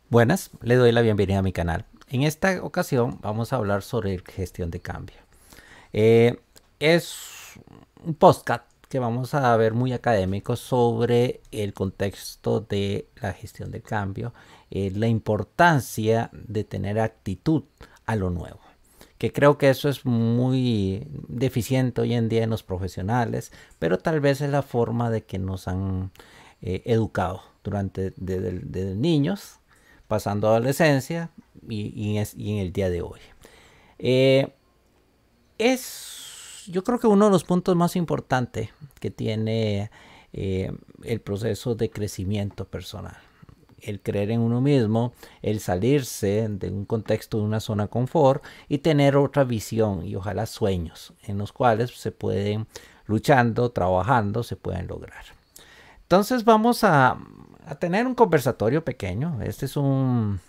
Buenas, le doy la bienvenida a mi canal. En esta ocasión vamos a hablar sobre gestión de cambio. Es un podcast que vamos a ver muy académico sobre el contexto de la gestión de cambio, la importancia de tener actitud a lo nuevo, que creo que eso es muy deficiente hoy en día en los profesionales, pero tal vez es la forma de que nos han educado durante desde niños, pasando a adolescencia y en el día de hoy. Eh, yo creo que uno de los puntos más importantes que tiene el proceso de crecimiento personal. El creer en uno mismo, el salirse de un contexto, de una zona de confort y tener otra visión y ojalá sueños en los cuales se pueden, luchando, trabajando, se pueden lograr. Entonces vamos a tener un conversatorio pequeño. Este es un,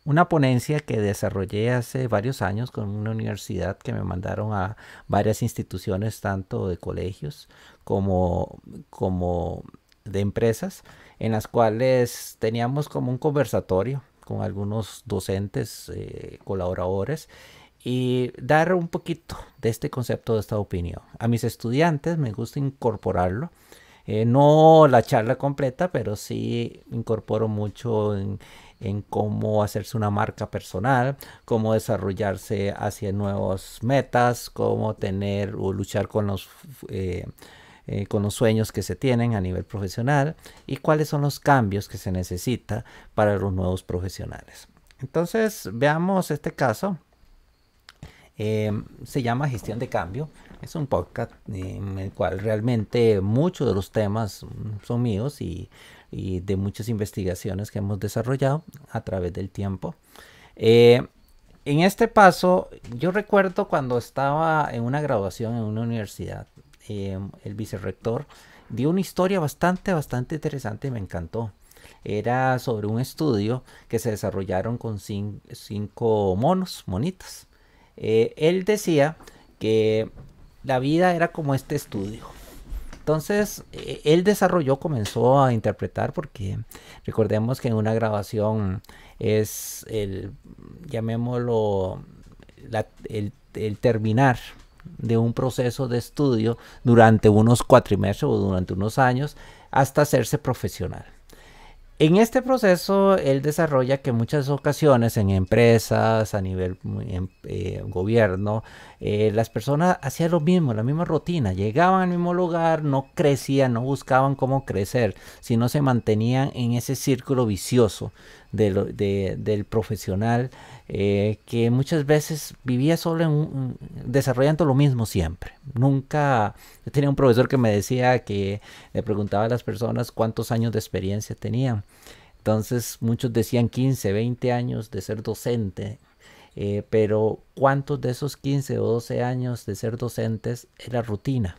una ponencia que desarrollé hace varios años con una universidad que me mandaron a varias instituciones, tanto de colegios como de empresas, en las cuales teníamos como un conversatorio con algunos docentes, colaboradores, y dar un poquito de este concepto, de esta opinión. A mis estudiantes me gusta incorporarlo. No la charla completa, pero sí incorporo mucho en cómo hacerse una marca personal, cómo desarrollarse hacia nuevas metas, cómo tener o luchar con los sueños que se tienen a nivel profesional y cuáles son los cambios que se necesita para los nuevos profesionales. Entonces veamos este caso. Se llama Gestión de Cambio. Es un podcast en el cual realmente muchos de los temas son míos y de muchas investigaciones que hemos desarrollado a través del tiempo. En este paso, yo recuerdo cuando estaba en una graduación en una universidad, el vicerrector dio una historia bastante interesante y me encantó. Era sobre un estudio que se desarrollaron con cinco monitas. Él decía que la vida era como este estudio. Entonces, él comenzó a interpretar, porque recordemos que en una grabación es llamémoslo, el terminar de un proceso de estudio durante unos cuatrimestres o durante unos años hasta hacerse profesional. En este proceso, él desarrolla que en muchas ocasiones en empresas, a nivel gobierno, las personas hacían lo mismo, la misma rutina, llegaban al mismo lugar, no crecían, no buscaban cómo crecer, sino se mantenían en ese círculo vicioso del profesional, que muchas veces vivía solo desarrollando lo mismo siempre. Nunca, yo tenía un profesor que me decía, que le preguntaba a las personas cuántos años de experiencia tenían. Entonces muchos decían 15, 20 años de ser docente, pero ¿cuántos de esos 15 o 12 años de ser docentes era rutina?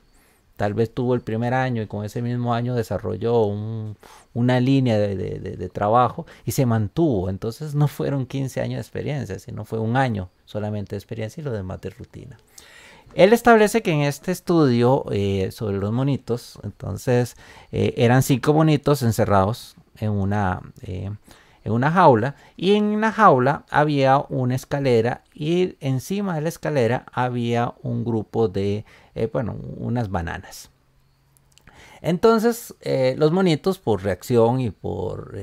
Tal vez tuvo el primer año y con ese mismo año desarrolló una línea de trabajo y se mantuvo. Entonces no fueron 15 años de experiencia, sino fue un año solamente de experiencia y lo demás de rutina. Él establece que en este estudio sobre los monitos, entonces eran 5 monitos encerrados en una jaula, y en la jaula había una escalera y encima de la escalera había un grupo de, unas bananas. Entonces los monitos, por reacción y por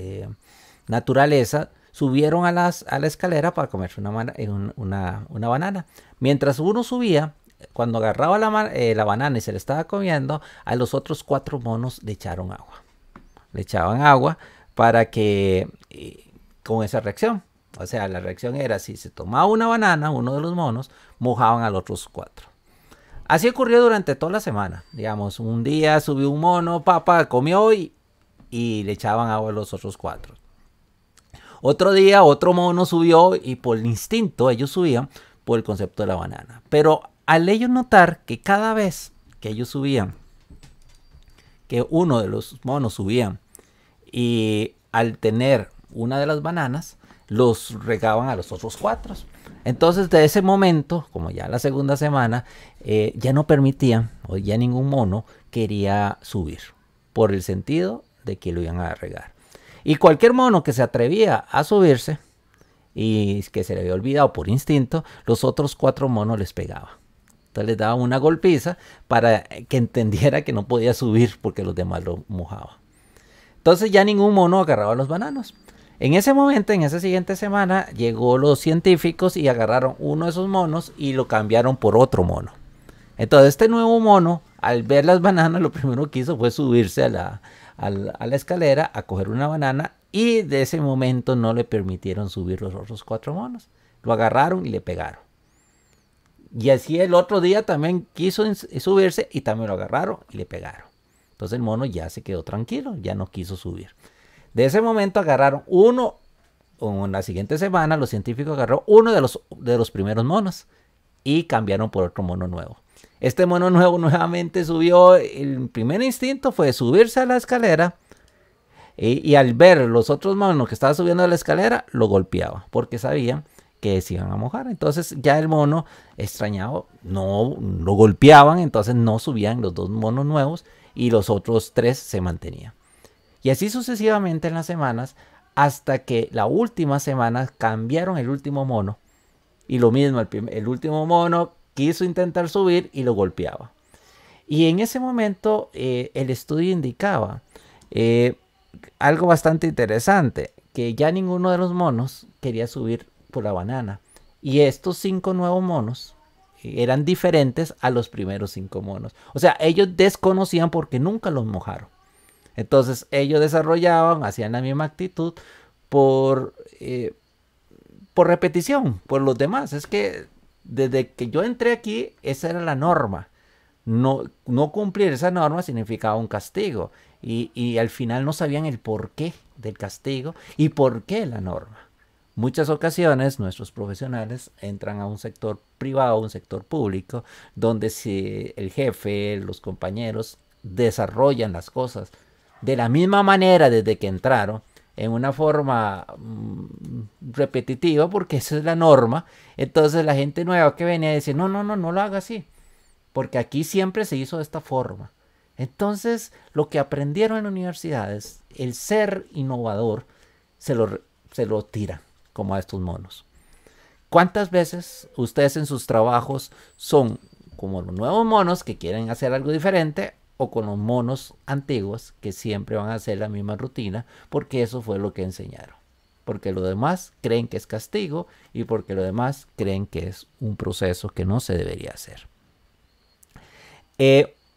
naturaleza, subieron a la escalera para comerse una banana. Mientras uno subía, cuando agarraba la banana y se la estaba comiendo, a los otros 4 monos le echaron agua. Le echaban agua para que, con esa reacción, o sea, la reacción era, si se tomaba una banana, uno de los monos, mojaban a los otros 4. Así ocurrió durante toda la semana. Digamos, un día subió un mono, comió y le echaban agua a los otros 4. Otro día otro mono subió y por instinto ellos subían por el concepto de la banana. Pero al ellos notar que cada vez que ellos subían, que uno de los monos subían, y al tener una de las bananas, los regaban a los otros 4. Entonces, de ese momento, como ya la segunda semana, ya no permitían, o ya ningún mono quería subir, por el sentido de que lo iban a regar. Y cualquier mono que se atrevía a subirse y que se le había olvidado por instinto, los otros 4 monos les pegaban. Entonces les daban una golpiza para que entendiera que no podía subir porque los demás lo mojaban. Entonces ya ningún mono agarraba los bananos. En ese momento, en esa siguiente semana, llegó los científicos y agarraron uno de esos monos y lo cambiaron por otro mono. Entonces este nuevo mono, al ver las bananas, lo primero que hizo fue subirse a la escalera a coger una banana, y de ese momento no le permitieron subir los otros 4 monos. Lo agarraron y le pegaron. Y así el otro día también quiso subirse y también lo agarraron y le pegaron. Entonces el mono ya se quedó tranquilo, ya no quiso subir. De ese momento agarraron uno, o en la siguiente semana los científicos agarraron uno de los primeros monos y cambiaron por otro mono nuevo. Este mono nuevo nuevamente subió. El primer instinto fue subirse a la escalera, y al ver los otros monos que estaban subiendo a la escalera, lo golpeaba porque sabían que se iban a mojar. Entonces ya el mono extrañado no lo golpeaban, entonces no subían los 2 monos nuevos y los otros 3 se mantenían. Y así sucesivamente en las semanas, hasta que la última semana cambiaron el último mono. Y lo mismo, el último mono quiso intentar subir y lo golpeaba. Y en ese momento el estudio indicaba algo bastante interesante, que ya ninguno de los monos quería subir por la banana. Y estos 5 nuevos monos eran diferentes a los primeros 5 monos. O sea, ellos desconocían porque nunca los mojaron. Entonces ellos desarrollaban, hacían la misma actitud por repetición, por los demás. Es que desde que yo entré aquí, esa era la norma. No cumplir esa norma significaba un castigo. Y al final no sabían el porqué del castigo y por qué la norma. Muchas ocasiones nuestros profesionales entran a un sector privado, un sector público, donde si el jefe, los compañeros desarrollan las cosas de la misma manera desde que entraron, en una forma repetitiva, porque esa es la norma. Entonces la gente nueva que venía dice, no lo haga así, porque aquí siempre se hizo de esta forma. Entonces lo que aprendieron en universidades, el ser innovador, se lo tiran como a estos monos. ¿Cuántas veces ustedes en sus trabajos son como los nuevos monos que quieren hacer algo diferente, o con los monos antiguos que siempre van a hacer la misma rutina porque eso fue lo que enseñaron? Porque lo demás creen que es castigo y porque lo demás creen que es un proceso que no se debería hacer.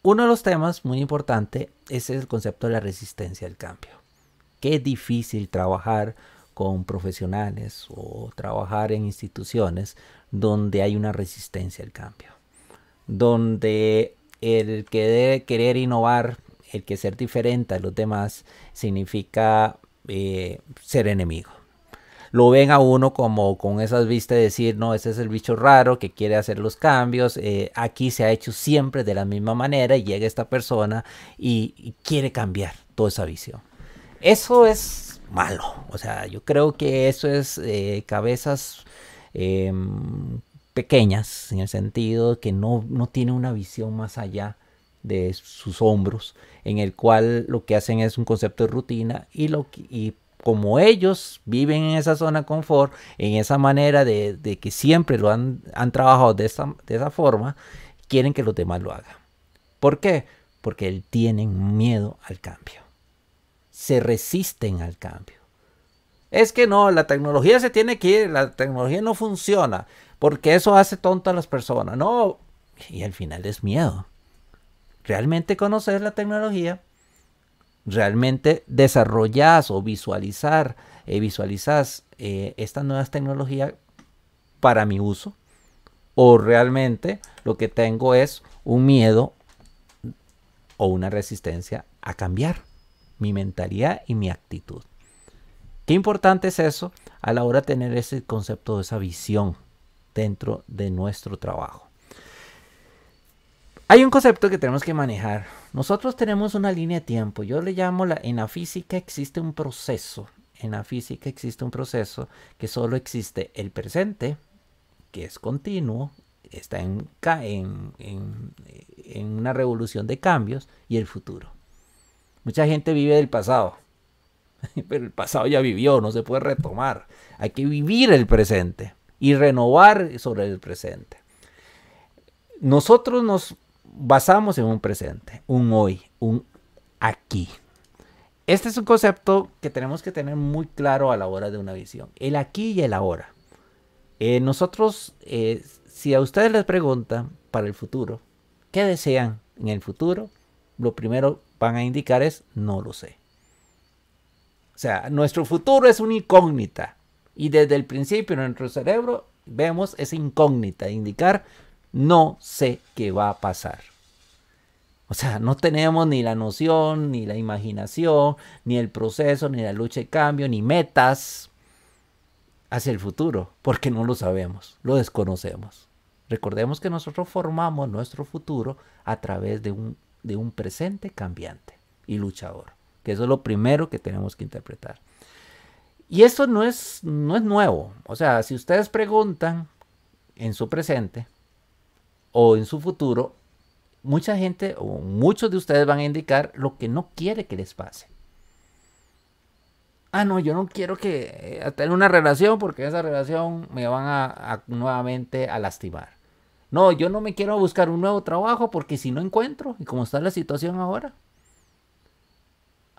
Uno de los temas muy importantes es el concepto de la resistencia al cambio. Qué difícil trabajar con profesionales o trabajar en instituciones donde hay una resistencia al cambio, donde el querer innovar, el que ser diferente a los demás, significa ser enemigo. Lo ven a uno como con esas vistas de decir, no, ese es el bicho raro que quiere hacer los cambios, aquí se ha hecho siempre de la misma manera, y llega esta persona y quiere cambiar toda esa visión. Eso es malo. O sea, yo creo que eso es cabezas pequeñas, en el sentido que no tiene una visión más allá de sus hombros, en el cual lo que hacen es un concepto de rutina, y como ellos viven en esa zona de confort, en esa manera de que siempre lo han trabajado de esa forma, quieren que los demás lo hagan. ¿Por qué? Porque tienen miedo al cambio. Se resisten al cambio. Es que no, la tecnología se tiene que ir, la tecnología no funciona, porque eso hace tonto a las personas. No, y al final es miedo. Realmente conocer la tecnología, realmente desarrollas o visualizas estas nuevas tecnologías para mi uso, o realmente lo que tengo es un miedo o una resistencia a cambiar mi mentalidad y mi actitud. Qué importante es eso a la hora de tener ese concepto, esa visión dentro de nuestro trabajo. Hay un concepto que tenemos que manejar. Nosotros tenemos una línea de tiempo. Yo le llamo, en la física existe un proceso. En la física existe un proceso que solo existe el presente, que es continuo, está en una revolución de cambios, y el futuro. Mucha gente vive del pasado. pero el pasado ya vivió, no se puede retomar. Hay que vivir el presente y renovar sobre el presente. Nosotros nos basamos en un presente, un hoy, un aquí. Este es un concepto que tenemos que tener muy claro a la hora de una visión. El aquí y el ahora. Si a ustedes les preguntan para el futuro, ¿qué desean en el futuro? Lo primero van a indicar es no lo sé. O sea, nuestro futuro es una incógnita. Y desde el principio en nuestro cerebro vemos esa incógnita, indicar no sé qué va a pasar. O sea, no tenemos ni la noción, ni la imaginación, ni el proceso, ni la lucha de cambio, ni metas hacia el futuro, porque no lo sabemos, lo desconocemos. Recordemos que nosotros formamos nuestro futuro a través de un presente cambiante y luchador, que eso es lo primero que tenemos que interpretar. Y esto no es nuevo. O sea, si ustedes preguntan en su presente o en su futuro, mucha gente o muchos de ustedes van a indicar lo que no quiere que les pase. Ah, no, yo no quiero que tener una relación porque esa relación me van nuevamente a lastimar. No, yo no me quiero buscar un nuevo trabajo porque si no encuentro, y como está la situación ahora.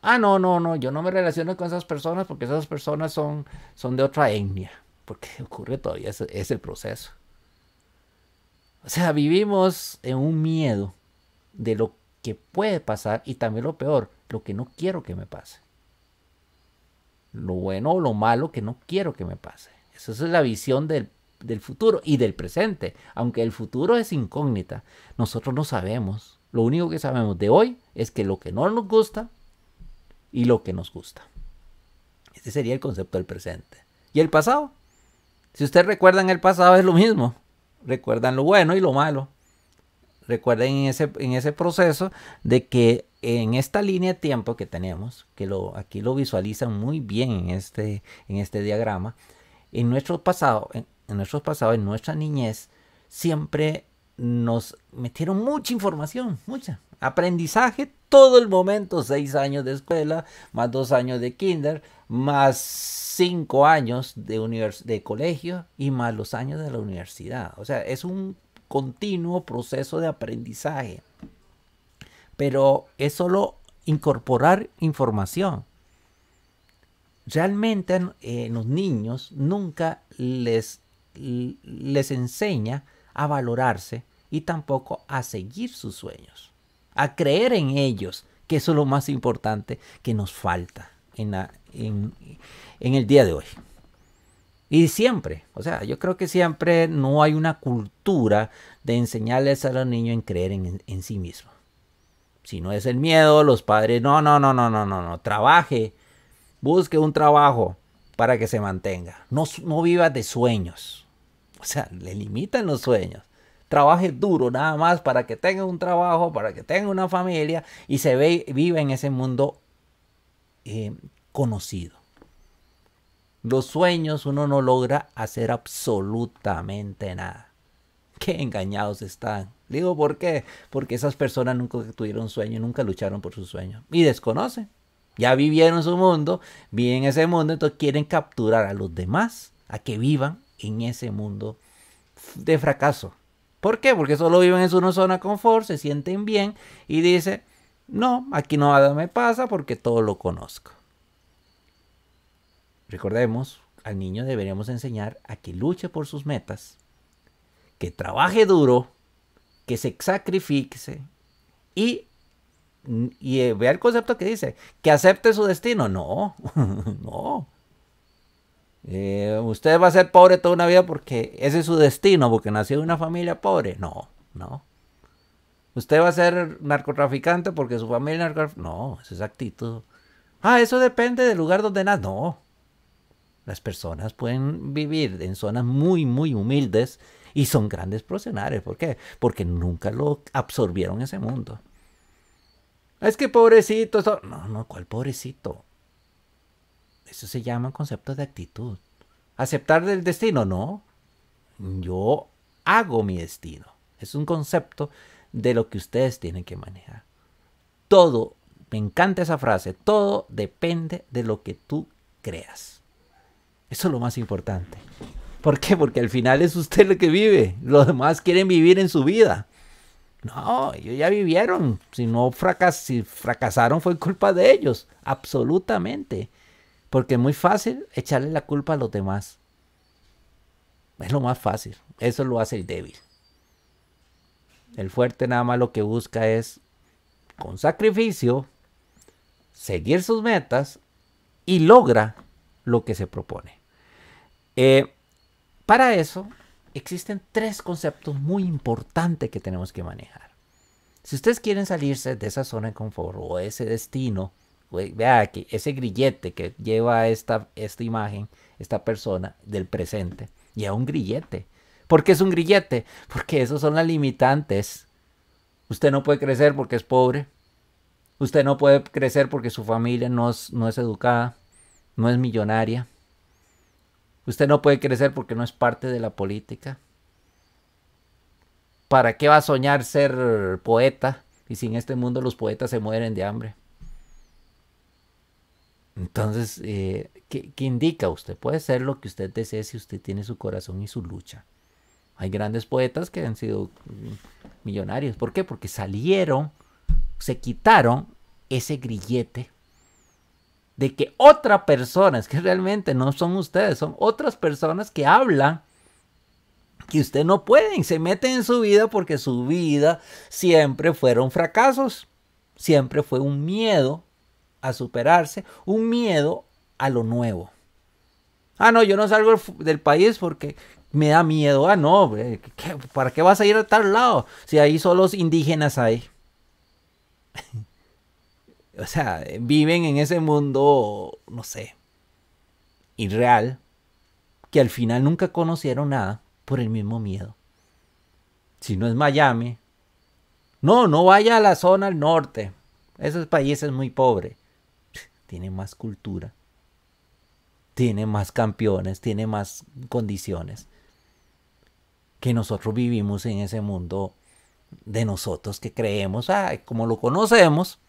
Ah, no, yo no me relaciono con esas personas porque esas personas son de otra etnia. Porque ocurre todavía ese proceso. O sea, vivimos en un miedo de lo que puede pasar y también lo peor, lo que no quiero que me pase. Lo bueno o lo malo que no quiero que me pase. Esa es la visión del futuro y del presente. Aunque el futuro es incógnita, nosotros no sabemos. Lo único que sabemos de hoy es que lo que no nos gusta y lo que nos gusta. Este sería el concepto del presente. ¿Y el pasado? Si ustedes recuerdan el pasado es lo mismo. Recuerdan lo bueno y lo malo. Recuerden en ese proceso de que en esta línea de tiempo que tenemos, que aquí lo visualizan muy bien en este diagrama, en nuestro pasado, en nuestra niñez, siempre nos metieron mucha información, mucha. Aprendizaje todo el momento, 6 años de escuela, más 2 años de kinder, más 5 años de colegio y más los años de la universidad. O sea, es un continuo proceso de aprendizaje. Pero es solo incorporar información. Realmente los niños nunca les enseña a valorarse y tampoco a seguir sus sueños, a creer en ellos, que eso es lo más importante que nos falta en el día de hoy. Y siempre, o sea, yo creo que siempre no hay una cultura de enseñarles a los niños en creer en sí mismos. Si no es el miedo, los padres, no, trabaje, busque un trabajo para que se mantenga. No viva de sueños. O sea, le limitan los sueños. Trabaje duro nada más para que tenga un trabajo, para que tenga una familia y vive en ese mundo conocido. Los sueños uno no logra hacer absolutamente nada. Qué engañados están. Digo, ¿por qué? Porque esas personas nunca tuvieron sueño, nunca lucharon por sus sueños. Y desconocen. Ya vivieron su mundo, viven ese mundo, entonces quieren capturar a los demás a que vivan en ese mundo de fracaso. ¿Por qué? Porque solo viven en su zona de confort, se sienten bien y dicen, no, aquí nada me pasa porque todo lo conozco. Recordemos, al niño deberíamos enseñar a que luche por sus metas, que trabaje duro, que se sacrifique y vea el concepto que dice, que acepte su destino. No, no. Usted va a ser pobre toda una vida porque ese es su destino, porque nació en una familia pobre. No. Usted va a ser narcotraficante porque su familia es narcotraficante. No, esa es actitud. Eso depende del lugar donde nace. No. Las personas pueden vivir en zonas muy, muy humildes y son grandes profesionales. ¿Por qué? Porque nunca lo absorbieron ese mundo. Es que pobrecito. No, ¿cuál pobrecito? Eso se llama concepto de actitud. ¿Aceptar del destino? No. Yo hago mi destino. Es un concepto de lo que ustedes tienen que manejar. Todo Me encanta esa frase. Todo depende de lo que tú creas. Eso es lo más importante. ¿Por qué? Porque al final es usted el que vive. Los demás quieren vivir en su vida. No, ellos ya vivieron. Si fracasaron fue culpa de ellos. Absolutamente. Porque es muy fácil echarle la culpa a los demás. Es lo más fácil. Eso lo hace el débil. El fuerte nada más lo que busca es, con sacrificio, seguir sus metas y logra lo que se propone. Para eso existen 3 conceptos muy importantes que tenemos que manejar. Si ustedes quieren salirse de esa zona de confort o ese destino, vea aquí, ese grillete que lleva esta imagen, esta persona del presente, lleva un grillete. ¿Por qué es un grillete? Porque esos son las limitantes. Usted no puede crecer porque es pobre. Usted no puede crecer porque su familia no es educada, no es millonaria. Usted no puede crecer porque no es parte de la política. ¿Para qué va a soñar ser poeta? Y si en este mundo los poetas se mueren de hambre. Entonces, ¿qué indica usted? Puede ser lo que usted desee si usted tiene su corazón y su lucha. Hay grandes poetas que han sido millonarios. ¿Por qué? Porque salieron, se quitaron ese grillete de que otra persona, es que realmente no son ustedes, son otras personas que hablan que usted no puede y se meten en su vida porque su vida siempre fueron fracasos. Siempre fue un miedo a superarse, un miedo a lo nuevo. Ah, no, yo no salgo del país porque me da miedo. Ah, no, ¿para qué vas a ir a tal lado? Si ahí solo los indígenas hay. O sea, viven en ese mundo, no sé, irreal, que al final nunca conocieron nada por el mismo miedo. Si no es Miami, no vaya a la zona al norte. Ese país es muy pobre. Tiene más cultura, tiene más campeones, tiene más condiciones. Que nosotros vivimos en ese mundo de nosotros que creemos, como lo conocemos,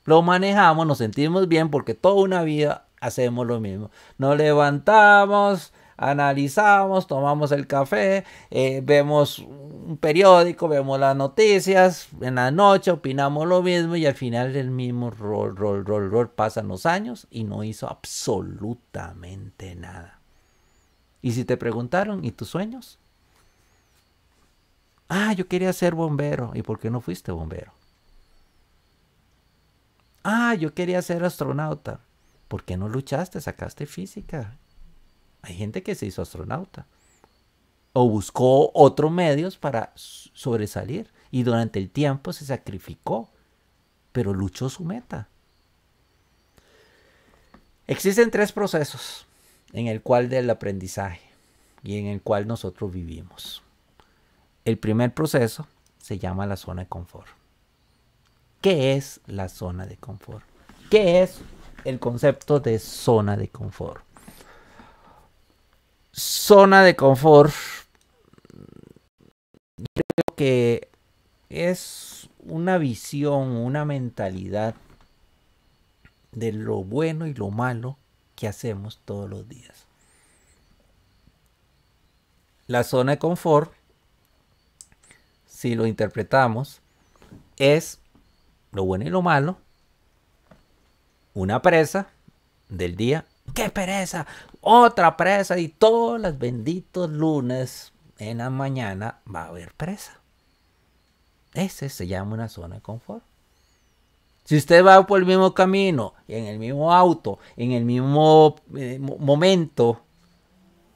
lo manejamos, nos sentimos bien porque toda una vida hacemos lo mismo. Nos levantamos, analizamos, tomamos el café, vemos un periódico, vemos las noticias, en la noche opinamos lo mismo y al final el mismo rol, pasan los años y no hizo absolutamente nada. Y si te preguntaron, ¿y tus sueños? Yo quería ser bombero. ¿Y por qué no fuiste bombero? Yo quería ser astronauta. ¿Por qué no luchaste? Sacaste física. Hay gente que se hizo astronauta. O buscó otros medios para sobresalir. Y durante el tiempo se sacrificó. Pero luchó su meta. Existen 3 procesos en el cual del aprendizaje y en el cual nosotros vivimos. El primer proceso se llama la zona de confort. ¿Qué es la zona de confort? ¿Qué es el concepto de zona de confort? Zona de confort, creo que es una visión, una mentalidad de lo bueno y lo malo que hacemos todos los días. La zona de confort, si lo interpretamos, es lo bueno y lo malo, una presa del día. ¡Qué pereza! Otra presa y todos los benditos lunes en la mañana va a haber presa. Ese se llama una zona de confort. Si usted va por el mismo camino, en el mismo auto, en el mismo momento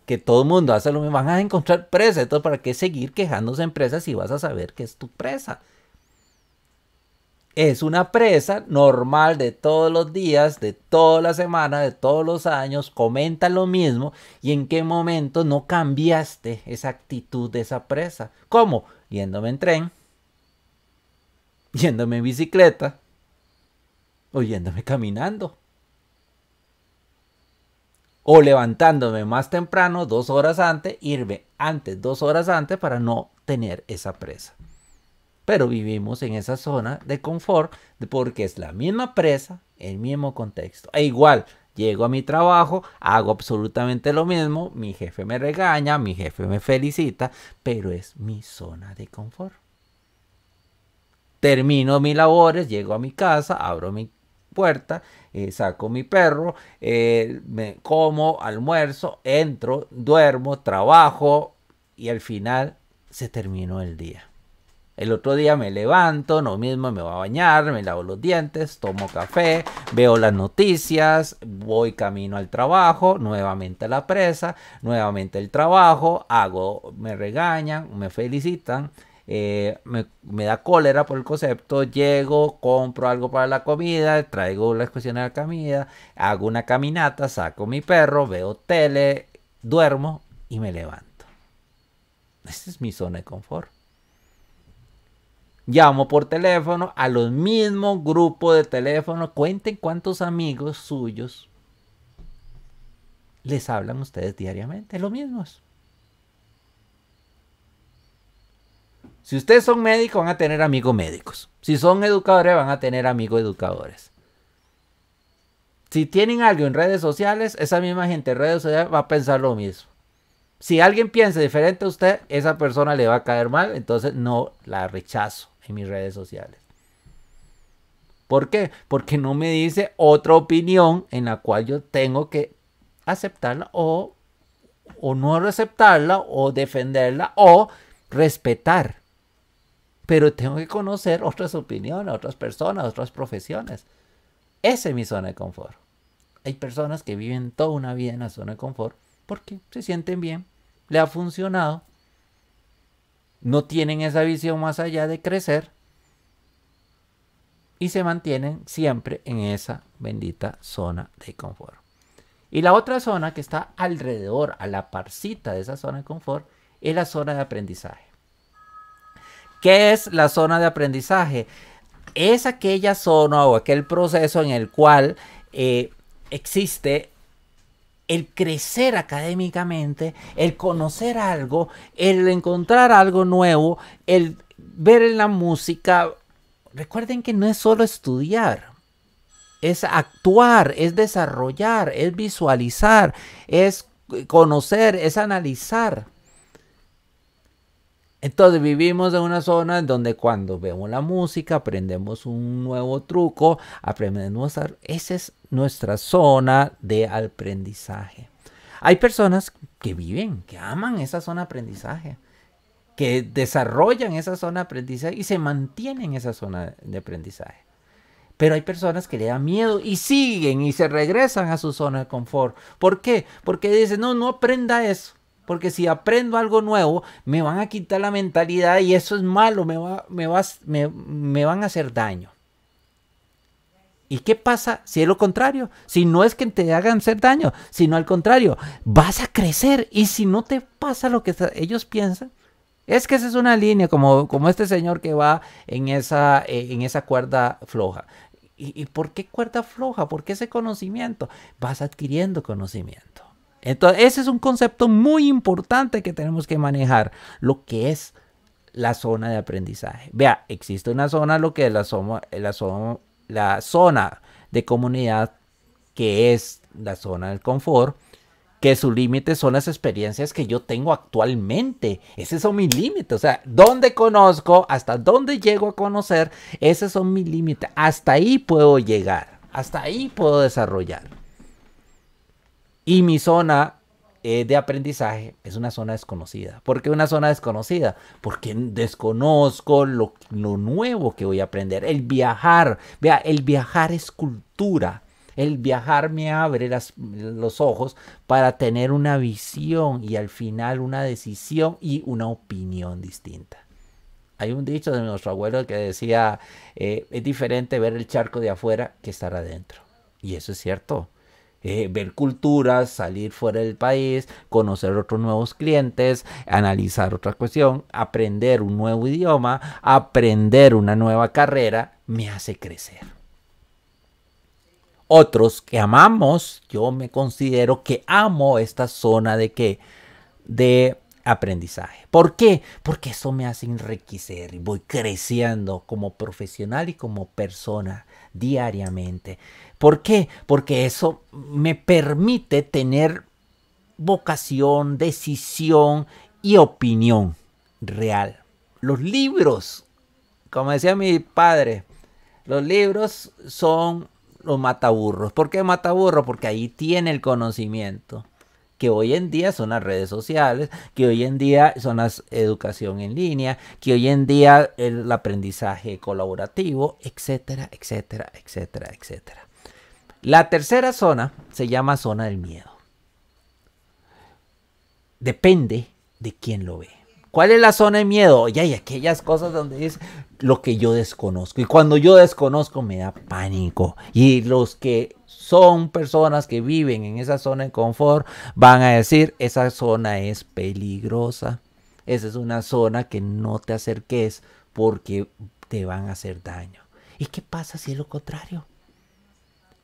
que todo el mundo hace lo mismo, van a encontrar presa. Entonces, ¿para qué seguir quejándose en presa si vas a saber que es tu presa? Es una presa normal de todos los días, de toda la semana, de todos los años, comenta lo mismo y en qué momento no cambiaste esa actitud de esa presa. ¿Cómo? Yéndome en tren, yéndome en bicicleta o yéndome caminando. O levantándome más temprano, 2 horas antes, irme antes, 2 horas antes para no tener esa presa. pero vivimos en esa zona de confort porque es la misma presa, el mismo contexto. E igual, llego a mi trabajo, hago absolutamente lo mismo, mi jefe me regaña, mi jefe me felicita, pero es mi zona de confort. Termino mis labores, llego a mi casa, abro mi puerta, saco mi perro, me como, almuerzo, entro, duermo, trabajo y al final se terminó el día. El otro día me levanto, lo mismo, me voy a bañar, me lavo los dientes, tomo café, veo las noticias, voy camino al trabajo, nuevamente a la presa, nuevamente el trabajo, me regañan, me felicitan, me da cólera por el concepto, llego, compro algo para la comida, traigo las cuestiones de la comida, hago una caminata, saco mi perro, veo tele, duermo y me levanto. Esa es mi zona de confort. Llamo por teléfono a los mismos grupos de teléfono. Cuenten cuántos amigos suyos les hablan ustedes diariamente. Los mismos. Si ustedes son médicos, van a tener amigos médicos. Si son educadores, van a tener amigos educadores. Si tienen algo en redes sociales, esa misma gente en redes sociales va a pensar lo mismo. Si alguien piensa diferente a usted, esa persona le va a caer mal, entonces no la rechazo en mis redes sociales. ¿Por qué? Porque no me dice otra opinión en la cual yo tengo que aceptarla o no aceptarla o defenderla o respetar. Pero tengo que conocer otras opiniones, otras personas, otras profesiones. Esa es mi zona de confort. Hay personas que viven toda una vida en la zona de confort porque se sienten bien, le ha funcionado, no tienen esa visión más allá de crecer y se mantienen siempre en esa bendita zona de confort. Y la otra zona que está alrededor, a la parcita de esa zona de confort, es la zona de aprendizaje. ¿Qué es la zona de aprendizaje? Es aquella zona o aquel proceso en el cual existe el crecer académicamente, el conocer algo, el encontrar algo nuevo, el ver en la música. Recuerden que no es solo estudiar, es actuar, es desarrollar, es visualizar, es conocer, es analizar. Entonces vivimos en una zona en donde cuando vemos la música, aprendemos un nuevo truco, aprendemos esa es nuestra zona de aprendizaje. Hay personas que viven, que aman esa zona de aprendizaje, que desarrollan esa zona de aprendizaje y se mantienen en esa zona de aprendizaje. Pero hay personas que le dan miedo y siguen y se regresan a su zona de confort. ¿Por qué? Porque dicen, no aprenda eso. Porque si aprendo algo nuevo, me van a quitar la mentalidad y eso es malo, me van a hacer daño. ¿Y qué pasa si es lo contrario? Si no es que te hagan hacer daño, sino al contrario, vas a crecer. Y si no te pasa lo que ellos piensan, es que esa es una línea como este señor que va en esa cuerda floja. ¿Y por qué cuerda floja? ¿Por qué ese conocimiento? Vas adquiriendo conocimiento. Entonces, ese es un concepto muy importante que tenemos que manejar, lo que es la zona de aprendizaje. Vea, existe una zona, lo que es la zona de comunidad, que es la zona del confort, que sus límites son las experiencias que yo tengo actualmente. Esos son mis límites. O sea, dónde conozco, hasta dónde llego a conocer, esos son mis límites. Hasta ahí puedo llegar, hasta ahí puedo desarrollar. Y mi zona de aprendizaje es una zona desconocida. ¿Por qué una zona desconocida? Porque desconozco lo nuevo que voy a aprender. El viajar, vea, el viajar es cultura. El viajar me abre los ojos para tener una visión y al final una decisión y una opinión distinta. Hay un dicho de nuestro abuelo que decía, es diferente ver el charco de afuera que estar adentro. Y eso es cierto. Ver culturas, salir fuera del país, conocer otros nuevos clientes, analizar otra cuestión, aprender un nuevo idioma, aprender una nueva carrera, me hace crecer. Otros que amamos, yo me considero que amo esta zona de aprendizaje. ¿Por qué? Porque eso me hace enriquecer y voy creciendo como profesional y como persona diariamente. ¿Por qué? Porque eso me permite tener vocación, decisión y opinión real. Los libros, como decía mi padre, los libros son los mataburros. ¿Por qué mataburros? Porque ahí tiene el conocimiento, que hoy en día son las redes sociales, que hoy en día son la educación en línea, que hoy en día el aprendizaje colaborativo, etcétera, etcétera, etcétera, etcétera. La tercera zona se llama zona del miedo. Depende de quién lo ve. ¿Cuál es la zona de miedo? Oye, hay aquellas cosas donde es lo que yo desconozco. Y cuando yo desconozco me da pánico. Y los que son personas que viven en esa zona de confort van a decir, esa zona es peligrosa. Esa es una zona que no te acerques porque te van a hacer daño. ¿Y qué pasa si es lo contrario?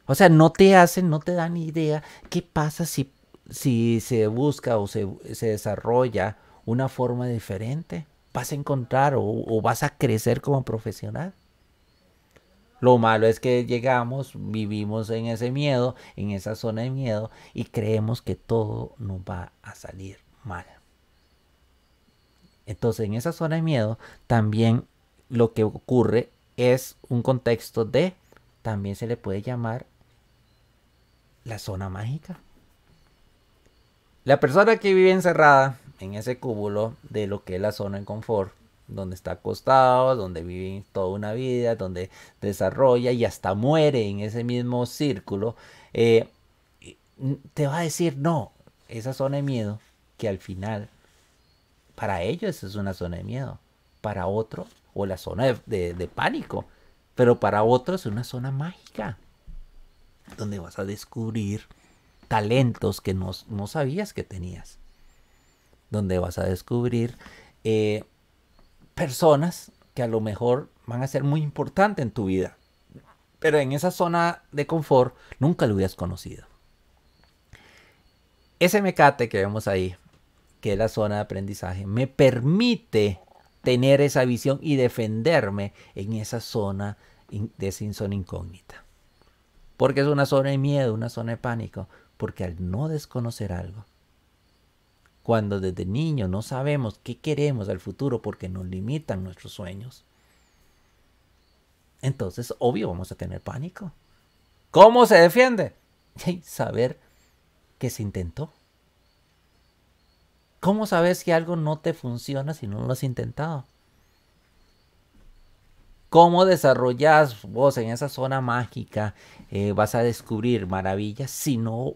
O sea, no te dan idea qué pasa si se busca o se desarrolla una forma diferente. Vas a encontrar o vas a crecer como profesional. Lo malo es que llegamos, vivimos en ese miedo, en esa zona de miedo y creemos que todo nos va a salir mal. Entonces, en esa zona de miedo también lo que ocurre es un contexto de, también se le puede llamar la zona mágica. La persona que vive encerrada en ese cúmulo de lo que es la zona de confort, donde está acostado, donde vive toda una vida, donde desarrolla y hasta muere en ese mismo círculo, te va a decir no, esa zona de miedo, que al final para ellos es una zona de miedo, para otro, o la zona de pánico, pero para otros es una zona mágica, donde vas a descubrir talentos que no sabías que tenías. Donde vas a descubrir personas que a lo mejor van a ser muy importantes en tu vida. Pero en esa zona de confort nunca lo hubieras conocido. Ese mecate que vemos ahí, que es la zona de aprendizaje, me permite tener esa visión y defenderme en esa zona de zona incógnita. Porque es una zona de miedo, una zona de pánico. Porque al no desconocer algo, cuando desde niño no sabemos qué queremos al futuro porque nos limitan nuestros sueños, entonces obvio vamos a tener pánico. ¿Cómo se defiende? Saber que se intentó. ¿Cómo sabes si algo no te funciona si no lo has intentado? ¿Cómo desarrollas vos en esa zona mágica? Vas a descubrir maravillas si no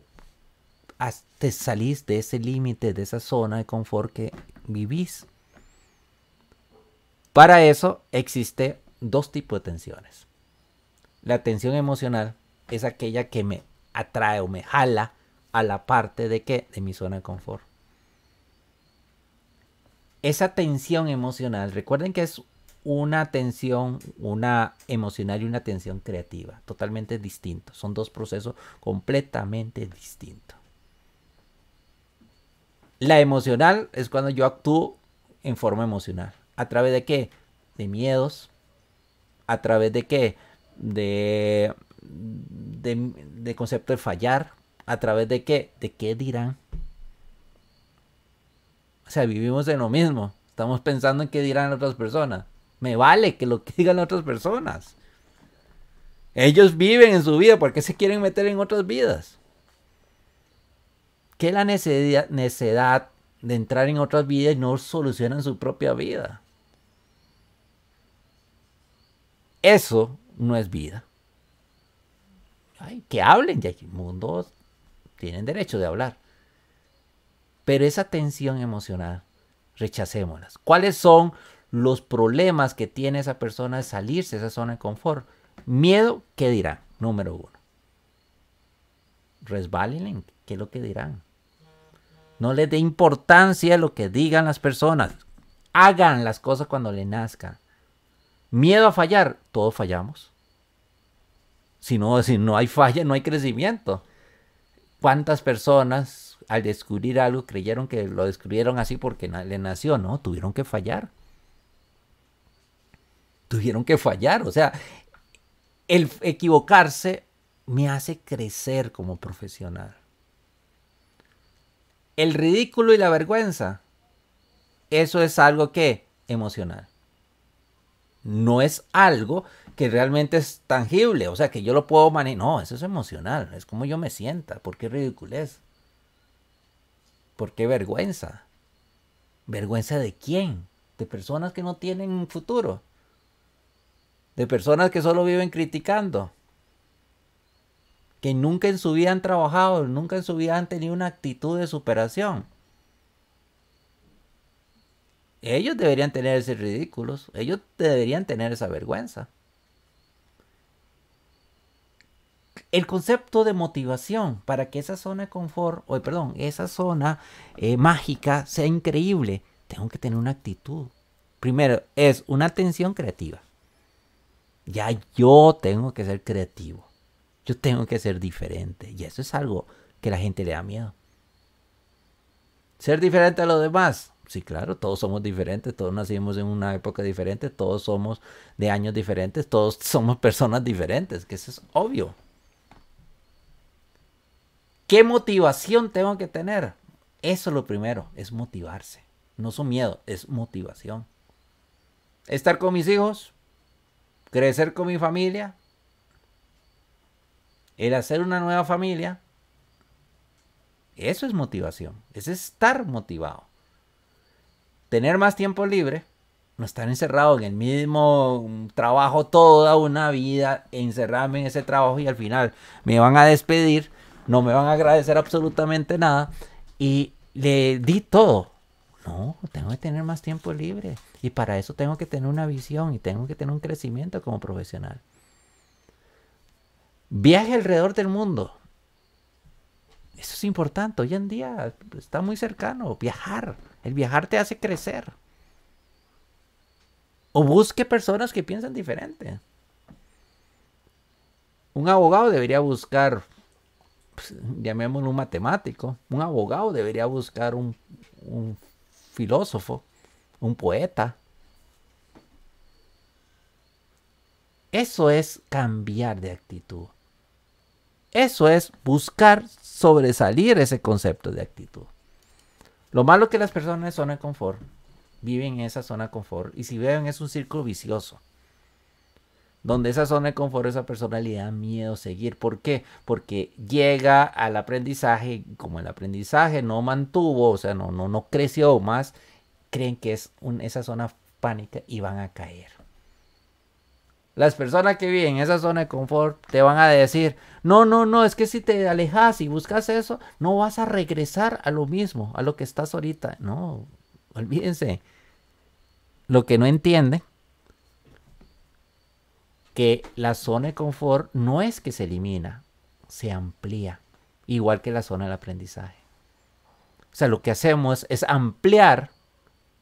te salís de ese límite, de esa zona de confort que vivís. Para eso existe dos tipos de tensiones. La tensión emocional es aquella que me atrae o me jala a la parte de ¿qué? De mi zona de confort. Esa tensión emocional, recuerden que es una tensión, una emocional y una tensión creativa, totalmente distintos. Son dos procesos completamente distintos. La emocional es cuando yo actúo en forma emocional. ¿A través de qué? De miedos. ¿A través de qué? De concepto de fallar. ¿A través de qué? ¿De qué dirán? O sea, vivimos en lo mismo. Estamos pensando en qué dirán otras personas. Me vale que lo que digan otras personas. Ellos viven en su vida. ¿Por qué se quieren meter en otras vidas? ¿Qué es la necesidad de entrar en otras vidas y no solucionan su propia vida? Eso no es vida. Ay, que hablen, ya el mundo tienen derecho de hablar. Pero esa tensión emocional, rechacémoslas. ¿Cuáles son los problemas que tiene esa persona de salirse de esa zona de confort? Miedo, ¿qué dirán? Número 1. Resbalen, ¿qué es lo que dirán? No les dé importancia a lo que digan las personas. Hagan las cosas cuando les nazcan. Miedo a fallar, todos fallamos. Si no hay falla, no hay crecimiento. ¿Cuántas personas al descubrir algo creyeron que lo descubrieron así porque le nació? No, tuvieron que fallar. Tuvieron que fallar. O sea, el equivocarse me hace crecer como profesional. El ridículo y la vergüenza, eso es algo que emocional. No es algo que realmente es tangible, o sea, que yo lo puedo manejar. No, eso es emocional, es como yo me sienta. ¿Por qué ridiculez? ¿Por qué vergüenza? ¿Vergüenza de quién? De personas que no tienen futuro. De personas que solo viven criticando. Que nunca en su vida han trabajado, nunca en su vida han tenido una actitud de superación. Ellos deberían tener ese ridículos, ellos deberían tener esa vergüenza. El concepto de motivación para que esa zona de confort, esa zona mágica sea increíble, tengo que tener una actitud. Primero, es una atención creativa. Ya yo tengo que ser creativo. Yo tengo que ser diferente. Y eso es algo que a la gente le da miedo. Ser diferente a los demás. Sí, claro, todos somos diferentes, todos nacimos en una época diferente, todos somos de años diferentes, todos somos personas diferentes, que eso es obvio. ¿Qué motivación tengo que tener? Eso es lo primero, es motivarse. No es un miedo, es motivación. Estar con mis hijos, crecer con mi familia, el hacer una nueva familia, eso es motivación, es estar motivado. Tener más tiempo libre, no estar encerrado en el mismo trabajo toda una vida, encerrarme en ese trabajo y al final me van a despedir, no me van a agradecer absolutamente nada y le di todo. No, tengo que tener más tiempo libre y para eso tengo que tener una visión y tengo que tener un crecimiento como profesional. Viaje alrededor del mundo. Eso es importante. Hoy en día está muy cercano. Viajar. El viajar te hace crecer. O busque personas que piensan diferente. Un abogado debería buscar, pues, llamémoslo un matemático. Un abogado debería buscar un filósofo, un poeta. Eso es cambiar de actitud. Eso es buscar sobresalir ese concepto de actitud. Lo malo es que las personas en zona de confort viven en esa zona de confort y si viven es un círculo vicioso. Donde esa zona de confort, esa persona le da miedo seguir. ¿Por qué? Porque llega al aprendizaje, como el aprendizaje no mantuvo, o sea, no creció más, creen que es esa zona pánica y van a caer. Las personas que viven en esa zona de confort te van a decir, no, es que si te alejas y buscas eso, no vas a regresar a lo mismo, a lo que estás ahorita. No, olvídense. Lo que no entienden, que la zona de confort no es que se elimina, se amplía, igual que la zona del aprendizaje. O sea, lo que hacemos es ampliar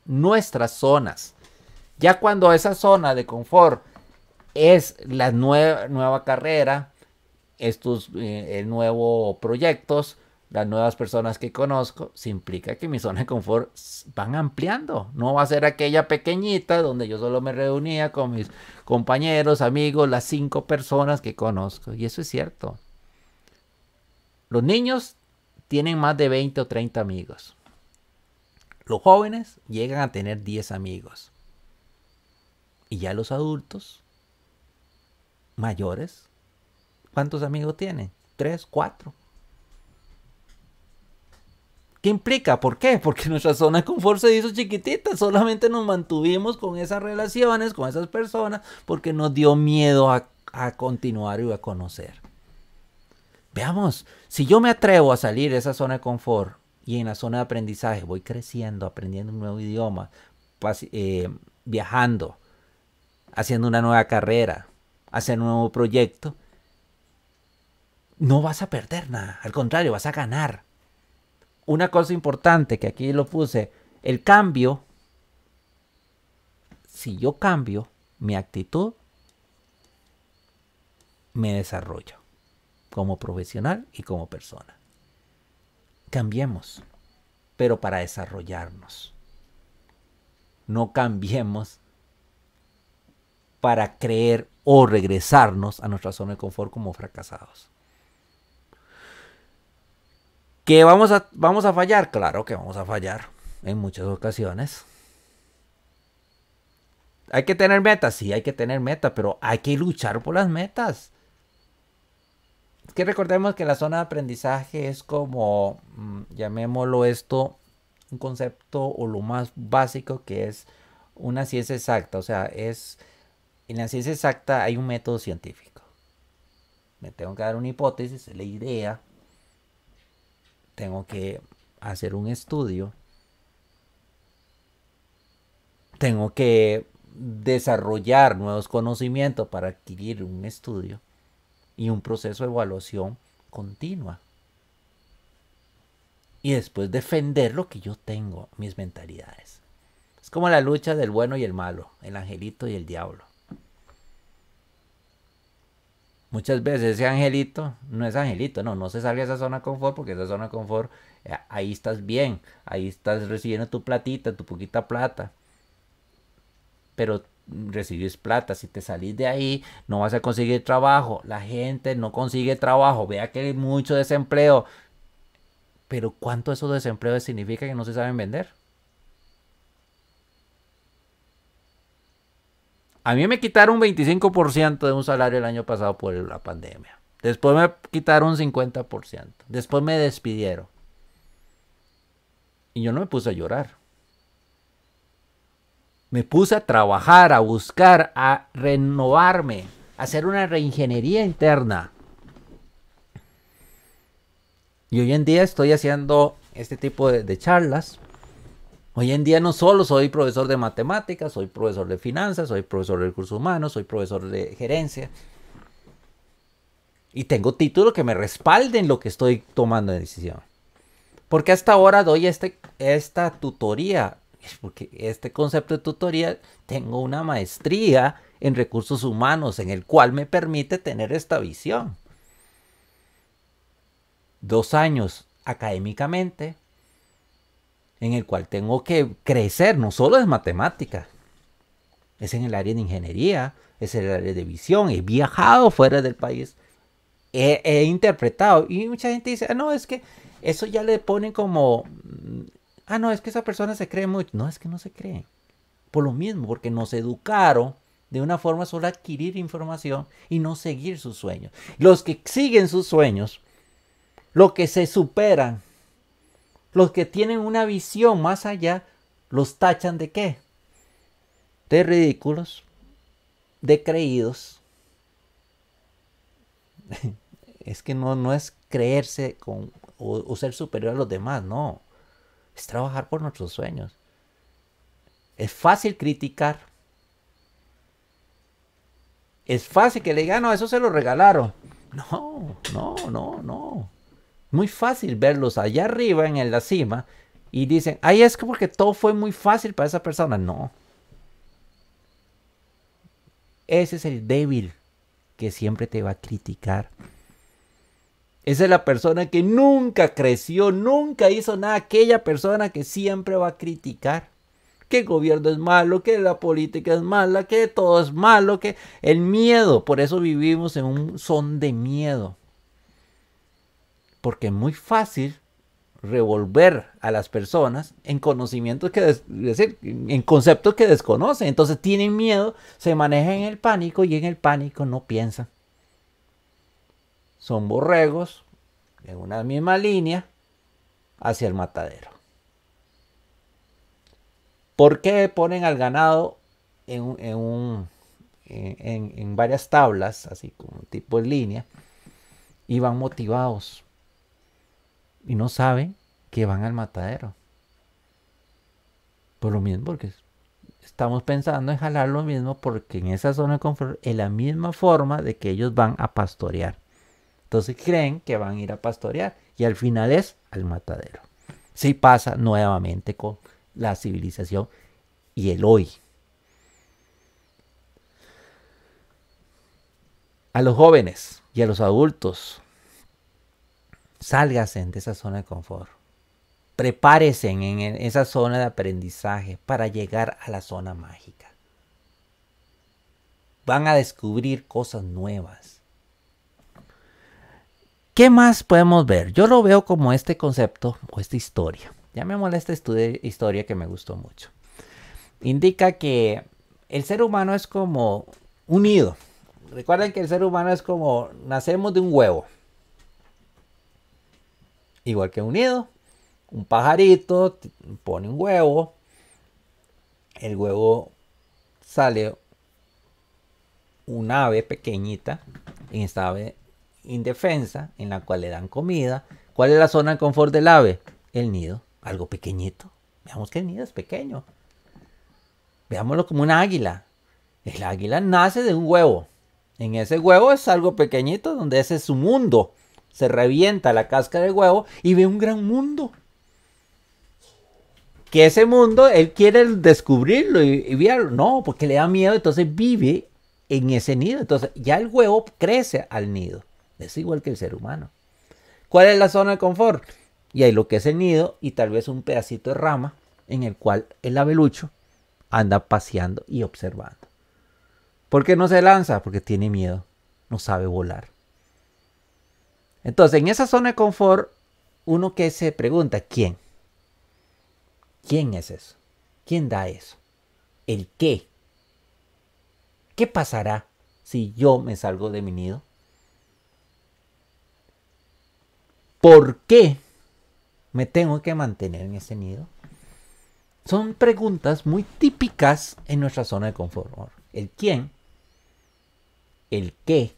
nuestras zonas. Ya cuando esa zona de confort es la nueva carrera, estos nuevos proyectos, las nuevas personas que conozco, se implica que mi zona de confort van ampliando. No va a ser aquella pequeñita donde yo solo me reunía con mis compañeros, amigos, las 5 personas que conozco. Y eso es cierto. Los niños tienen más de 20 o 30 amigos. Los jóvenes llegan a tener 10 amigos. Y ya los adultos mayores, ¿cuántos amigos tienen? 3, 4. ¿Qué implica? ¿Por qué? Porque nuestra zona de confort se hizo chiquitita. Solamente nos mantuvimos con esas relaciones, con esas personas, porque nos dio miedo a continuar y a conocer. Veamos, si yo me atrevo a salir de esa zona de confort y en la zona de aprendizaje voy creciendo, aprendiendo un nuevo idioma, viajando, haciendo una nueva carrera, hacer un nuevo proyecto, no vas a perder nada, al contrario, vas a ganar. Una cosa importante que aquí lo puse, el cambio, si yo cambio mi actitud, me desarrollo como profesional y como persona. cambiemos, pero para desarrollarnos. No cambiemos para creer o regresarnos a nuestra zona de confort como fracasados. ¿Que vamos a fallar? Claro que vamos a fallar en muchas ocasiones. ¿Hay que tener metas? Sí, hay que tener metas, pero hay que luchar por las metas. Es que recordemos que la zona de aprendizaje es como, llamémoslo esto, un concepto o lo más básico que es una ciencia exacta. O sea, en la ciencia exacta hay un método científico. Me tengo que dar una hipótesis, la idea. Tengo que hacer un estudio. Tengo que desarrollar nuevos conocimientos para adquirir un estudio y un proceso de evaluación continua. Y después defender lo que yo tengo, mis mentalidades. Es como la lucha del bueno y el malo, el angelito y el diablo. Muchas veces ese angelito no es angelito, no se salga de esa zona de confort, porque esa zona de confort, ahí estás bien, ahí estás recibiendo tu platita, tu poquita plata. Pero recibes plata, si te salís de ahí no vas a conseguir trabajo, la gente no consigue trabajo, vea que hay mucho desempleo, pero ¿cuánto esos desempleos significa que no se saben vender? A mí me quitaron un 25% de un salario el año pasado por la pandemia. Después me quitaron un 50%. Después me despidieron. Y yo no me puse a llorar. Me puse a trabajar, a buscar, a renovarme, a hacer una reingeniería interna. Y hoy en día estoy haciendo este tipo de charlas. Hoy en día no solo soy profesor de matemáticas, soy profesor de finanzas, soy profesor de recursos humanos, soy profesor de gerencia. Y tengo títulos que me respalden lo que estoy tomando de decisión. Porque hasta ahora doy esta tutoría. Porque este concepto de tutoría, tengo una maestría en recursos humanos en el cual me permite tener esta visión. 2 años académicamente, en el cual tengo que crecer, no solo es matemática, es en el área de ingeniería, es en el área de visión, he viajado fuera del país, he interpretado, y mucha gente dice, no, es que eso ya le ponen como, no, es que esa persona se cree mucho, no, es que no se cree, por lo mismo, porque nos educaron de una forma solo a adquirir información y no seguir sus sueños. Los que siguen sus sueños, los que se superan, los que tienen una visión más allá, los tachan de ¿qué? De ridículos, de creídos. Es que no es creerse o ser superior a los demás, no. Es trabajar por nuestros sueños. Es fácil criticar. Es fácil que le digan, no, eso se lo regalaron. No. Muy fácil verlos allá arriba en la cima y dicen, ay, es que porque todo fue muy fácil para esa persona. No. Ese es el débil que siempre te va a criticar. Esa es la persona que nunca creció, nunca hizo nada. Aquella persona que siempre va a criticar. Que el gobierno es malo, que la política es mala, que todo es malo, que el miedo. Por eso vivimos en un son de miedo. Porque es muy fácil revolver a las personas en conocimientos en conceptos que desconocen. Entonces tienen miedo, se manejan en el pánico y en el pánico no piensan. Son borregos en una misma línea hacia el matadero. ¿Por qué ponen al ganado en varias tablas, así como tipo en línea, y van motivados? Y no saben que van al matadero. Por lo mismo, porque estamos pensando en jalar lo mismo, porque en esa zona de confort es la misma forma de que ellos van a pastorear. Entonces creen que van a ir a pastorear y al final es al matadero. Sí pasa nuevamente con la civilización y el hoy. A los jóvenes y a los adultos, sálganse de esa zona de confort. prepárese en esa zona de aprendizaje para llegar a la zona mágica. Van a descubrir cosas nuevas. ¿Qué más podemos ver? Yo lo veo como este concepto o esta historia. Llamémosle esta historia que me gustó mucho. Indica que el ser humano es como un nido. Recuerden que el ser humano es como nacemos de un huevo. Igual que un nido. Un pajarito pone un huevo. El huevo sale un ave pequeñita. En esta ave indefensa, en la cual le dan comida. ¿Cuál es la zona de confort del ave? El nido, algo pequeñito. Veamos que el nido es pequeño. Veámoslo como un águila. El águila nace de un huevo. En ese huevo es algo pequeñito donde ese es su mundo. Se revienta la cáscara del huevo y ve un gran mundo. Que ese mundo él quiere descubrirlo y verlo. No, porque le da miedo, entonces vive en ese nido. Entonces ya el huevo crece al nido. Es igual que el ser humano. ¿Cuál es la zona de confort? Y ahí lo que es el nido y tal vez un pedacito de rama en el cual el abelucho anda paseando y observando. ¿Por qué no se lanza? Porque tiene miedo, no sabe volar. Entonces, en esa zona de confort, uno que se pregunta, ¿quién? ¿Quién es eso? ¿Quién da eso? ¿El qué? ¿Qué pasará si yo me salgo de mi nido? ¿Por qué me tengo que mantener en ese nido? Son preguntas muy típicas en nuestra zona de confort. El quién, el qué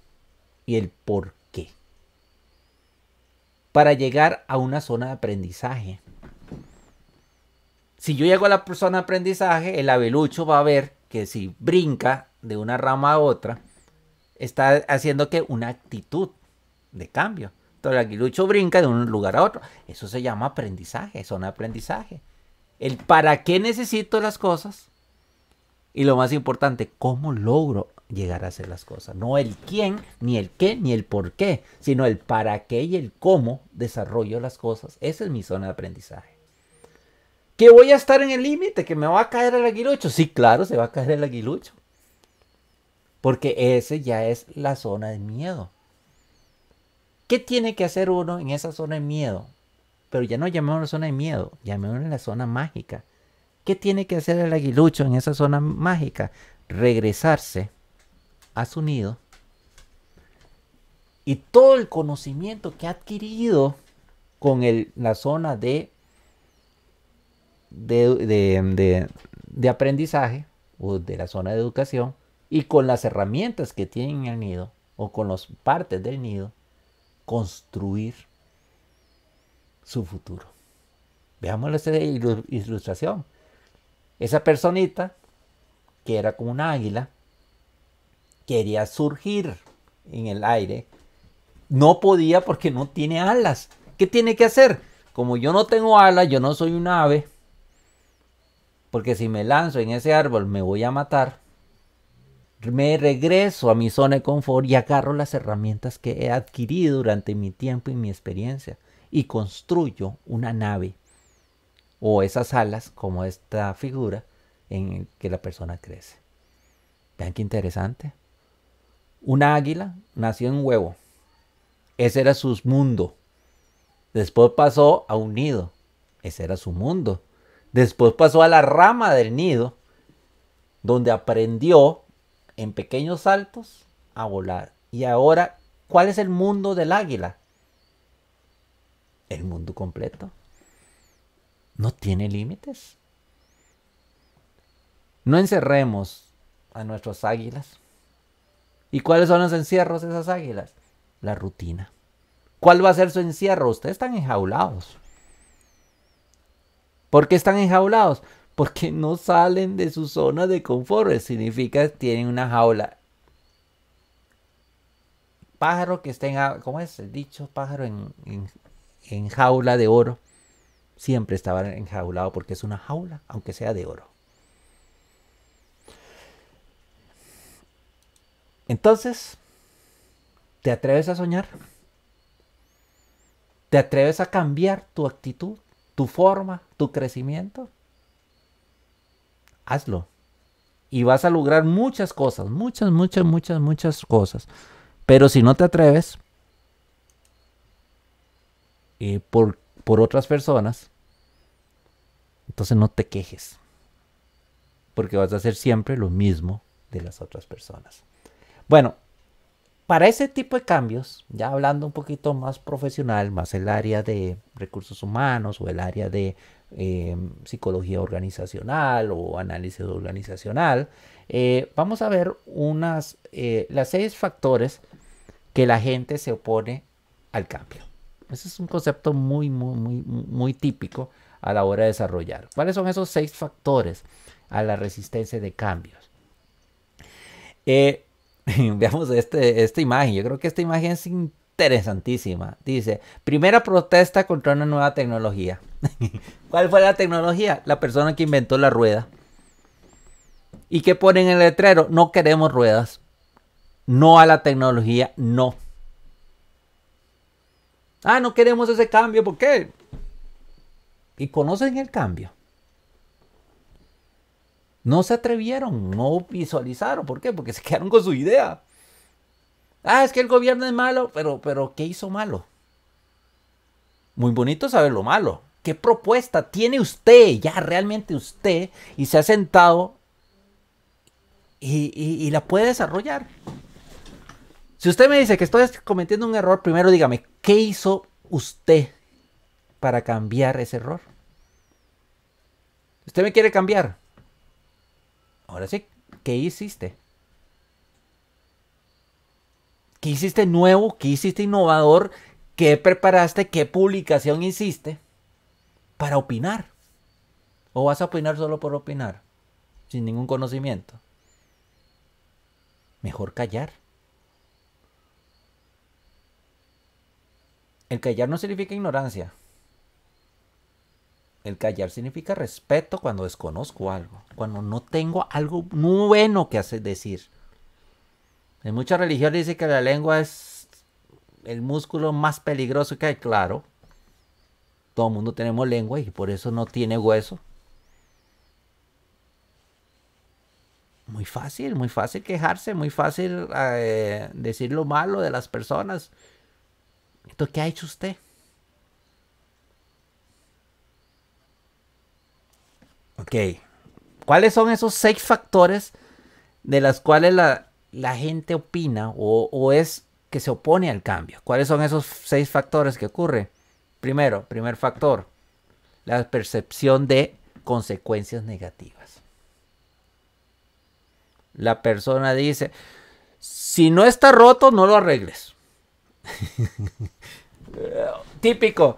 y el por qué. Para llegar a una zona de aprendizaje. Si yo llego a la zona de aprendizaje, el abelucho va a ver que si brinca de una rama a otra, está haciendo que una actitud de cambio. Entonces el aguilucho brinca de un lugar a otro. Eso se llama aprendizaje, zona de aprendizaje. El para qué necesito las cosas. Y lo más importante, cómo logro llegar a hacer las cosas. No el quién, ni el qué, ni el por qué, sino el para qué y el cómo desarrollo las cosas. Esa es mi zona de aprendizaje. ¿Que voy a estar en el límite? ¿Que me va a caer el aguilucho? Sí, claro, se va a caer el aguilucho. Porque ese ya es la zona de miedo. ¿Qué tiene que hacer uno en esa zona de miedo? Pero ya no llamémoslo zona de miedo, llamémoslo la zona mágica. ¿Qué tiene que hacer el aguilucho en esa zona mágica? Regresarse a su nido y todo el conocimiento que ha adquirido con la zona de aprendizaje o de la zona de educación y con las herramientas que tiene en el nido o con las partes del nido, construir su futuro. Veamos esta ilustración. Esa personita que era como una águila quería surgir en el aire. No podía porque no tiene alas. ¿Qué tiene que hacer? Como yo no tengo alas, yo no soy un ave, porque si me lanzo en ese árbol me voy a matar. Me regreso a mi zona de confort y agarro las herramientas que he adquirido durante mi tiempo y mi experiencia y construyo una nave o esas alas como esta figura en que la persona crece. Vean qué interesante. Una águila nació en un huevo. Ese era su mundo. Después pasó a un nido. Ese era su mundo. Después pasó a la rama del nido, donde aprendió en pequeños saltos a volar. Y ahora, ¿cuál es el mundo del águila? El mundo completo. No tiene límites. No encerremos a nuestras águilas. ¿Y cuáles son los encierros de esas águilas? La rutina. ¿Cuál va a ser su encierro? Ustedes están enjaulados. ¿Por qué están enjaulados? Porque no salen de su zona de confort. Significa que tienen una jaula. Pájaro que esté en... ¿Cómo es el dicho? Pájaro en jaula de oro. Siempre estaba enjaulado porque es una jaula, aunque sea de oro. Entonces, ¿te atreves a soñar? ¿Te atreves a cambiar tu actitud? tu forma, tu crecimiento, hazlo. Y vas a lograr muchas cosas, muchas cosas. Pero si no te atreves, por otras personas, entonces no te quejes. Porque vas a hacer siempre lo mismo de las otras personas. Bueno, para ese tipo de cambios, ya hablando un poquito más profesional, más el área de recursos humanos o el área de psicología organizacional o análisis organizacional, vamos a ver las 6 factores que la gente se opone al cambio. Ese es un concepto muy típico a la hora de desarrollar. ¿Cuáles son esos 6 factores a la resistencia de cambios? Veamos esta imagen. Yo creo que esta imagen es interesantísima. Dice, primera protesta contra una nueva tecnología. ¿Cuál fue la tecnología? La persona que inventó la rueda. ¿Y qué pone en el letrero? No queremos ruedas. No a la tecnología, no. Ah, no queremos ese cambio, ¿por qué? ¿Y conocen el cambio? No se atrevieron, no visualizaron. ¿Por qué? Porque se quedaron con su idea. Ah, es que el gobierno es malo, pero ¿qué hizo malo? Muy bonito saber lo malo. ¿Qué propuesta tiene usted, ya realmente usted, y se ha sentado y la puede desarrollar? Si usted me dice que estoy cometiendo un error, primero dígame, ¿qué hizo usted para cambiar ese error? ¿Usted me quiere cambiar? Ahora sí, ¿qué hiciste? ¿Qué hiciste nuevo? ¿Qué hiciste innovador? ¿Qué preparaste? ¿Qué publicación hiciste para opinar? ¿O vas a opinar solo por opinar? Sin ningún conocimiento. Mejor callar. El callar no significa ignorancia. El callar significa respeto cuando desconozco algo. Cuando no tengo algo bueno que decir. En muchas religiones dice que la lengua es el músculo más peligroso que hay. Claro. Todo el mundo tenemos lengua y por eso no tiene hueso. Muy fácil quejarse, muy fácil decir lo malo de las personas. Entonces, ¿qué ha hecho usted? Ok. ¿Cuáles son esos 6 factores de los cuales la gente opina o es que se opone al cambio? ¿Cuáles son esos 6 factores que ocurren? Primer factor, la percepción de consecuencias negativas. La persona dice, si no está roto, no lo arregles. Típico.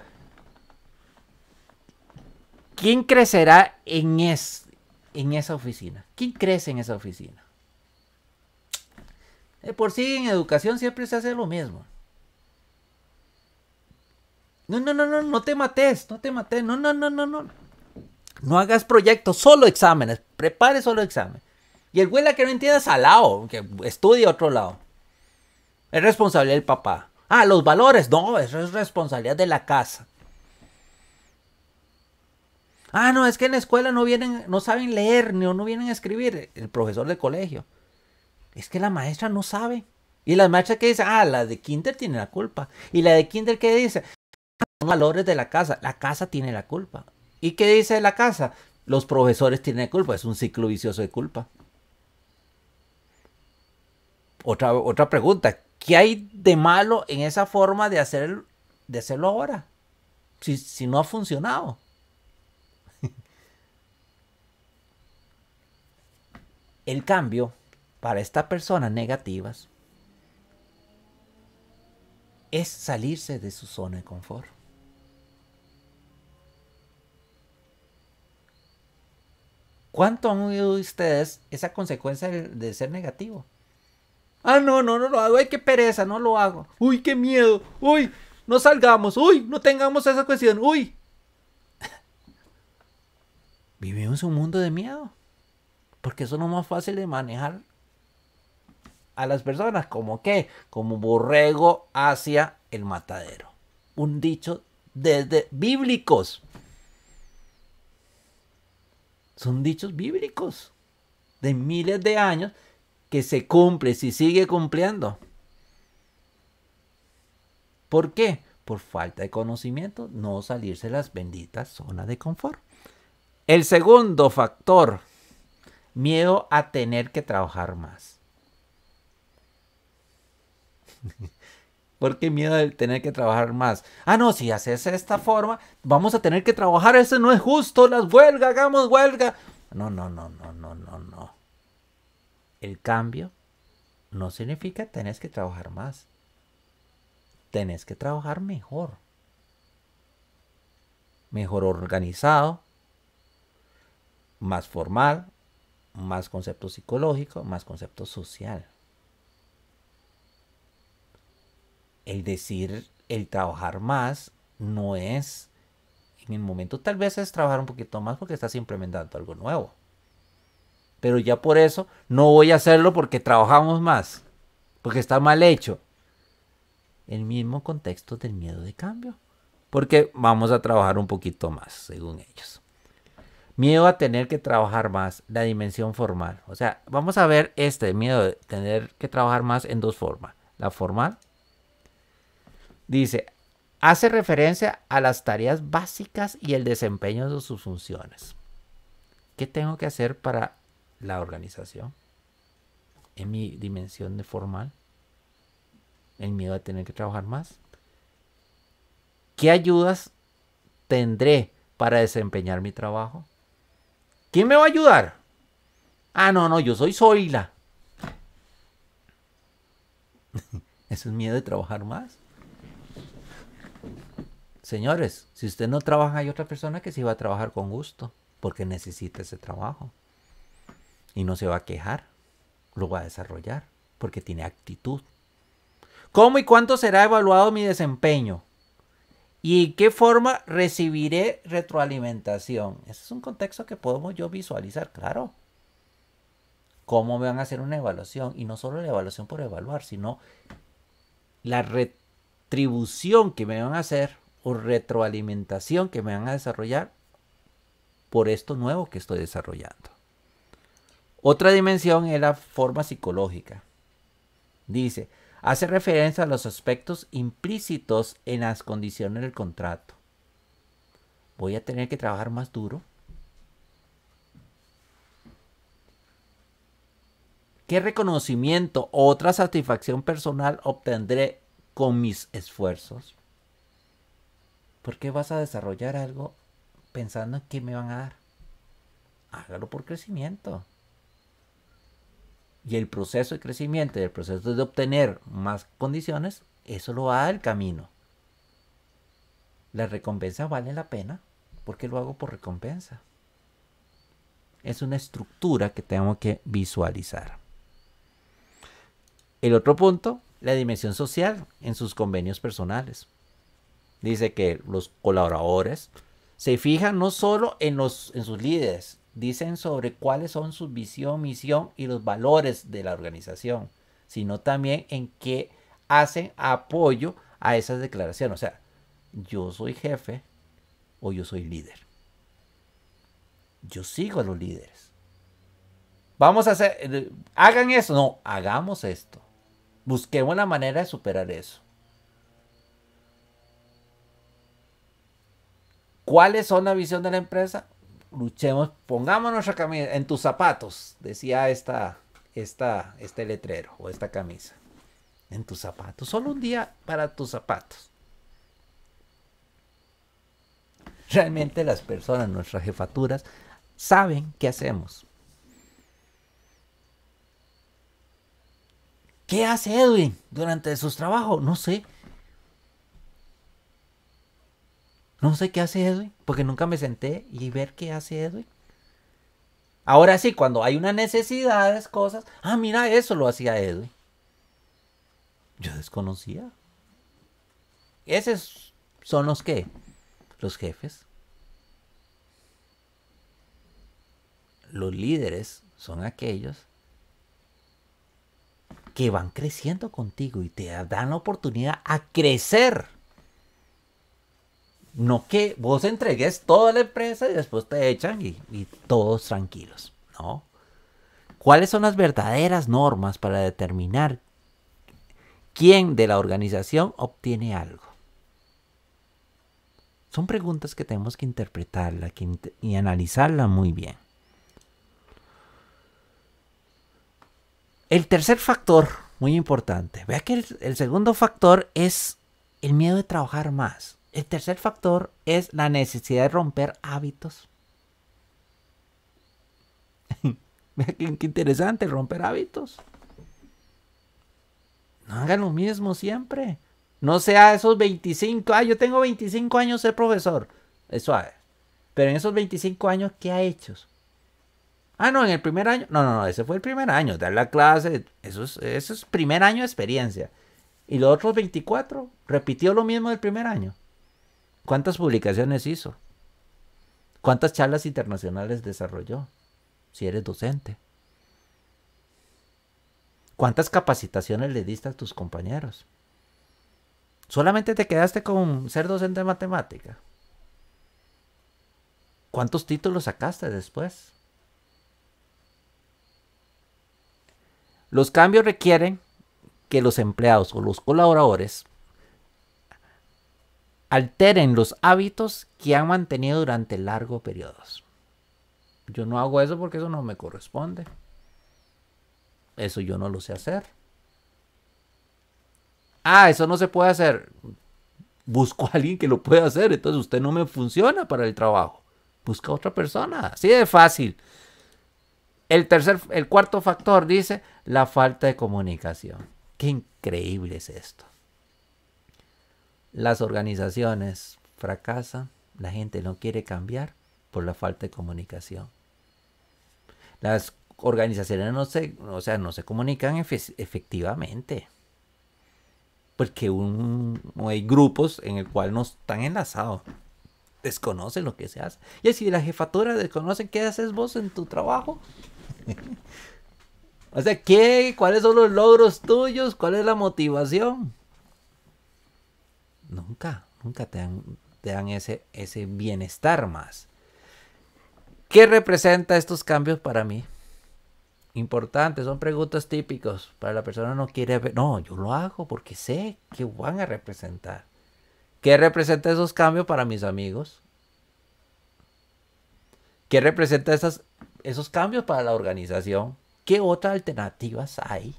¿Quién crecerá en esa oficina? ¿Quién crece en esa oficina? De por sí en educación siempre se hace lo mismo. No te mates, no. No hagas proyectos, solo exámenes, prepare solo exámenes. Y el güey la que no entienda es al lado, que estudie a otro lado. Es responsabilidad del papá. Ah, los valores, no, eso es responsabilidad de la casa. Ah, no, es que en la escuela no saben leer, no vienen a escribir. El profesor de colegio. Es que la maestra no sabe. Y la maestra que dice, la de kinder tiene la culpa. Y la de kinder que dice, son valores de la casa tiene la culpa. ¿Y qué dice la casa? Los profesores tienen la culpa, es un ciclo vicioso de culpa. Otra pregunta, ¿qué hay de malo en esa forma de hacerlo ahora? Si no ha funcionado. El cambio para estas personas negativas es salirse de su zona de confort. ¿Cuánto han oído ustedes esa consecuencia de ser negativo? Ah, no lo hago. Ay, qué pereza, no lo hago. Uy, qué miedo. Uy, no salgamos. Uy, no tengamos esa cuestión. Uy. Vivimos un mundo de miedo. Porque eso no es más fácil de manejar a las personas. ¿Como qué? Como borrego hacia el matadero. Un dicho desde bíblicos. Son dichos bíblicos de miles de años que se cumple, si sigue cumpliendo. ¿Por qué? Por falta de conocimiento, no salirse de las benditas zonas de confort. El segundo factor, miedo a tener que trabajar más. ¿Por qué miedo de tener que trabajar más? Ah, no, si haces de esta forma, vamos a tener que trabajar, eso no es justo, las huelgas, hagamos huelga. No. El cambio no significa que tenés que trabajar más. Tenés que trabajar mejor. Mejor organizado, más formal, más concepto psicológico, más concepto social. El decir, el trabajar más no es, en el momento tal vez es trabajar un poquito más porque estás implementando algo nuevo. Pero ya por eso no voy a hacerlo porque trabajamos más, porque está mal hecho. El mismo contexto del miedo de cambio, porque vamos a trabajar un poquito más, según ellos. Miedo a tener que trabajar más, la dimensión formal. O sea, vamos a ver este miedo de tener que trabajar más en dos formas. La formal dice, hace referencia a las tareas básicas y el desempeño de sus funciones. ¿Qué tengo que hacer para la organización? En mi dimensión de formal. El miedo a tener que trabajar más. ¿Qué ayudas tendré para desempeñar mi trabajo? ¿Quién me va a ayudar? Ah, no, yo soy Zoila. Eso es miedo de trabajar más. Señores, si usted no trabaja, hay otra persona que sí va a trabajar con gusto, porque necesita ese trabajo. Y no se va a quejar, lo va a desarrollar, porque tiene actitud. ¿Cómo y cuánto será evaluado mi desempeño? ¿Y en qué forma recibiré retroalimentación? Ese es un contexto que podemos yo visualizar, claro. ¿Cómo me van a hacer una evaluación? Y no solo la evaluación por evaluar, sino la retribución que me van a hacer o retroalimentación que me van a desarrollar por esto nuevo que estoy desarrollando. Otra dimensión es la forma psicológica. Dice, hace referencia a los aspectos implícitos en las condiciones del contrato. Voy a tener que trabajar más duro. ¿Qué reconocimiento o otra satisfacción personal obtendré con mis esfuerzos? ¿Por qué vas a desarrollar algo pensando en qué me van a dar? Hágalo por crecimiento. Y el proceso de crecimiento y el proceso de obtener más condiciones, eso lo va el camino. La recompensa vale la pena porque lo hago por recompensa. Es una estructura que tengo que visualizar. El otro punto, la dimensión social en sus convenios personales. Dice que los colaboradores se fijan no solo en sus líderes, dicen sobre cuáles son su visión, misión y los valores de la organización, sino también en qué hacen apoyo a esas declaraciones. O sea, yo soy jefe o yo soy líder. Yo sigo a los líderes. Vamos a hacer, hagan eso. No, hagamos esto. Busquemos la manera de superar eso. ¿Cuáles son la visión de la empresa? Luchemos, pongamos nuestra camisa en tus zapatos, decía este letrero o esta camisa. En tus zapatos, solo un día para tus zapatos. Realmente las personas, nuestras jefaturas, saben qué hacemos. ¿Qué hace Edwin durante sus trabajos? No sé. No sé qué hace Edwin, porque nunca me senté y ver qué hace Edwin. Ahora sí, cuando hay una necesidad de cosas, mira, eso lo hacía Edwin. Yo desconocía. Esos son los que, los jefes. Los líderes son aquellos que van creciendo contigo y te dan la oportunidad a crecer. No que vos entregues toda la empresa y después te echan y todos tranquilos. No. ¿Cuáles son las verdaderas normas para determinar quién de la organización obtiene algo? Son preguntas que tenemos que interpretarla y analizarla muy bien. El tercer factor, muy importante. Vea que el segundo factor es el miedo de trabajar más. El tercer factor es la necesidad de romper hábitos. Vea qué interesante, romper hábitos. No hagan lo mismo siempre. No sea esos 25. Yo tengo 25 años de ser profesor. Es suave. Pero en esos 25 años, ¿qué ha hecho? No, en el primer año. No, ese fue el primer año. Dar la clase. Eso es primer año de experiencia. Y los otros 24 repitió lo mismo del primer año. ¿Cuántas publicaciones hizo? ¿Cuántas charlas internacionales desarrolló? Si eres docente. ¿Cuántas capacitaciones le diste a tus compañeros? ¿Solamente te quedaste con ser docente de matemática? ¿Cuántos títulos sacaste después? Los cambios requieren que los empleados o los colaboradores alteren los hábitos que han mantenido durante largos periodos. Yo no hago eso porque eso no me corresponde. Eso yo no lo sé hacer. Eso no se puede hacer. Busco a alguien que lo pueda hacer. Entonces usted no me funciona para el trabajo. Busca a otra persona. Así de fácil. El cuarto factor dice la falta de comunicación. Qué increíble es esto. Las organizaciones fracasan, la gente no quiere cambiar por la falta de comunicación. Las organizaciones no se comunican efectivamente. Porque hay grupos en el cual no están enlazados. Desconocen lo que se hace. Y si la jefatura desconoce qué haces vos en tu trabajo. O sea, ¿cuáles son los logros tuyos? ¿Cuál es la motivación? Nunca te dan ese bienestar más. ¿Qué representa estos cambios para mí? Importantes, son preguntas típicas. Para la persona no quiere ver. No, yo lo hago porque sé que van a representar. ¿Qué representa esos cambios para mis amigos? ¿Qué representa esos cambios para la organización? ¿Qué otras alternativas hay?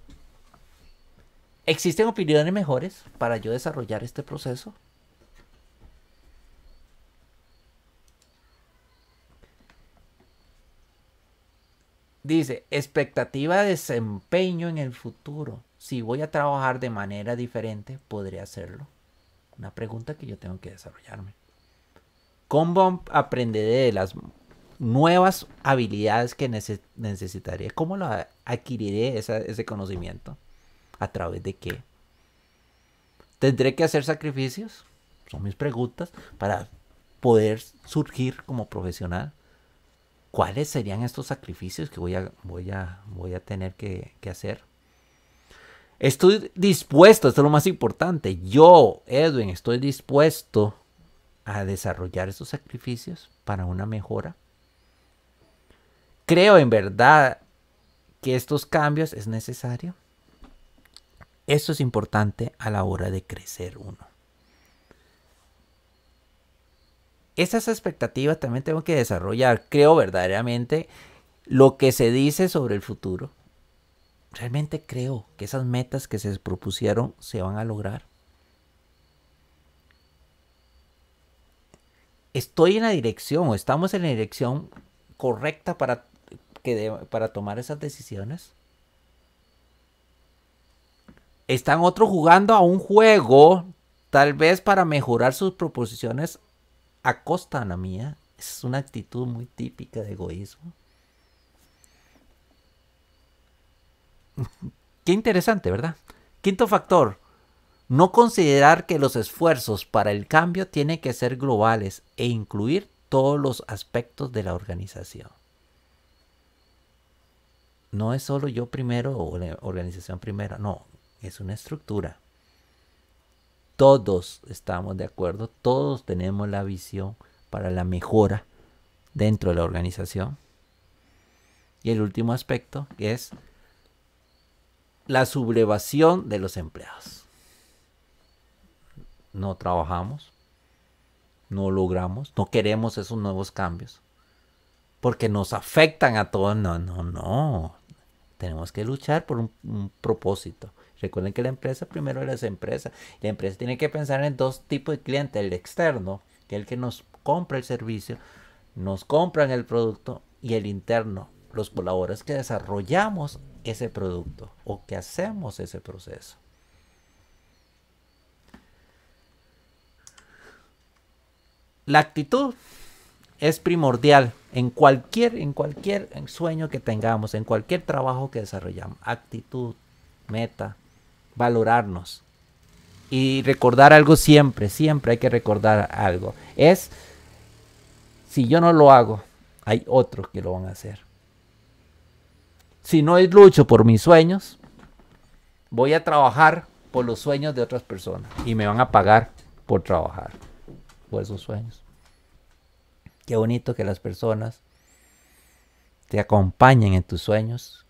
¿Existen opiniones mejores para yo desarrollar este proceso? Dice, expectativa de desempeño en el futuro. Si voy a trabajar de manera diferente, ¿podré hacerlo? Una pregunta que yo tengo que desarrollarme. ¿Cómo aprenderé de las nuevas habilidades que necesitaré? ¿Cómo lo adquiriré ese conocimiento? ¿A través de qué? ¿Tendré que hacer sacrificios? Son mis preguntas para poder surgir como profesional. ¿Cuáles serían estos sacrificios que voy a tener que hacer? Estoy dispuesto, esto es lo más importante. Yo, Edwin, estoy dispuesto a desarrollar esos sacrificios para una mejora. Creo en verdad que estos cambios es necesario. Esto es importante a la hora de crecer uno. Esas expectativas también tengo que desarrollar. Creo verdaderamente lo que se dice sobre el futuro. Realmente creo que esas metas que se propusieron se van a lograr. Estoy en la dirección o estamos en la dirección correcta para tomar esas decisiones. Están otros jugando a un juego, tal vez para mejorar sus proposiciones a costa de la mía. Es una actitud muy típica de egoísmo. Qué interesante, ¿verdad? Quinto factor, no considerar que los esfuerzos para el cambio tienen que ser globales e incluir todos los aspectos de la organización. No es solo yo primero o la organización primero, no, es una estructura. todos estamos de acuerdo, todos tenemos la visión para la mejora dentro de la organización. Y el último aspecto es la sublevación de los empleados. No trabajamos, no logramos, no queremos esos nuevos cambios porque nos afectan a todos. No. Tenemos que luchar por un propósito. Recuerden que la empresa primero es empresa. La empresa tiene que pensar en dos tipos de clientes. El externo, que es el que nos compra el servicio, nos compran el producto, y el interno, los colaboradores que desarrollamos ese producto o que hacemos ese proceso. La actitud es primordial en cualquier sueño que tengamos, en cualquier trabajo que desarrollamos. Actitud, meta, valorarnos y recordar algo siempre hay que recordar algo. Es, si yo no lo hago, hay otros que lo van a hacer. Si no lucho por mis sueños, voy a trabajar por los sueños de otras personas y me van a pagar por trabajar por esos sueños. Qué bonito que las personas te acompañen en tus sueños,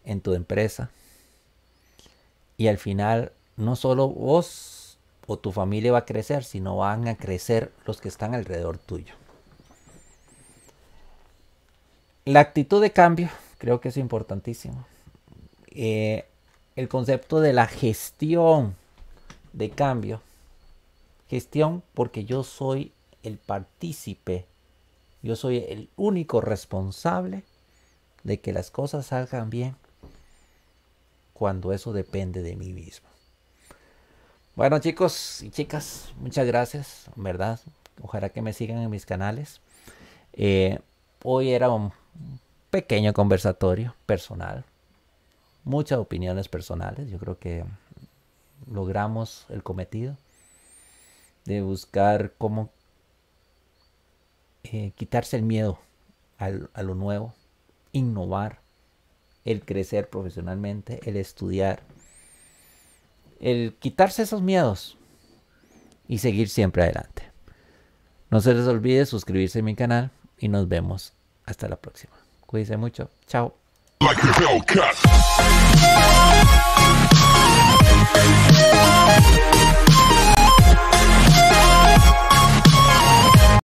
en tu empresa, y al final no solo vos o tu familia va a crecer, sino van a crecer los que están alrededor tuyo. La actitud de cambio creo que es importantísimo. El concepto de la gestión de cambio. Gestión porque yo soy el partícipe. Yo soy el único responsable de que las cosas salgan bien cuando eso depende de mí mismo. Bueno, chicos y chicas, muchas gracias, en verdad. Ojalá que me sigan en mis canales. Hoy era un pequeño conversatorio personal. Muchas opiniones personales. Yo creo que logramos el cometido de buscar cómo quitarse el miedo a lo nuevo, innovar, el crecer profesionalmente, el estudiar, el quitarse esos miedos y seguir siempre adelante. No se les olvide suscribirse a mi canal y nos vemos hasta la próxima. Cuídense mucho. Chao. Like a Hellcat.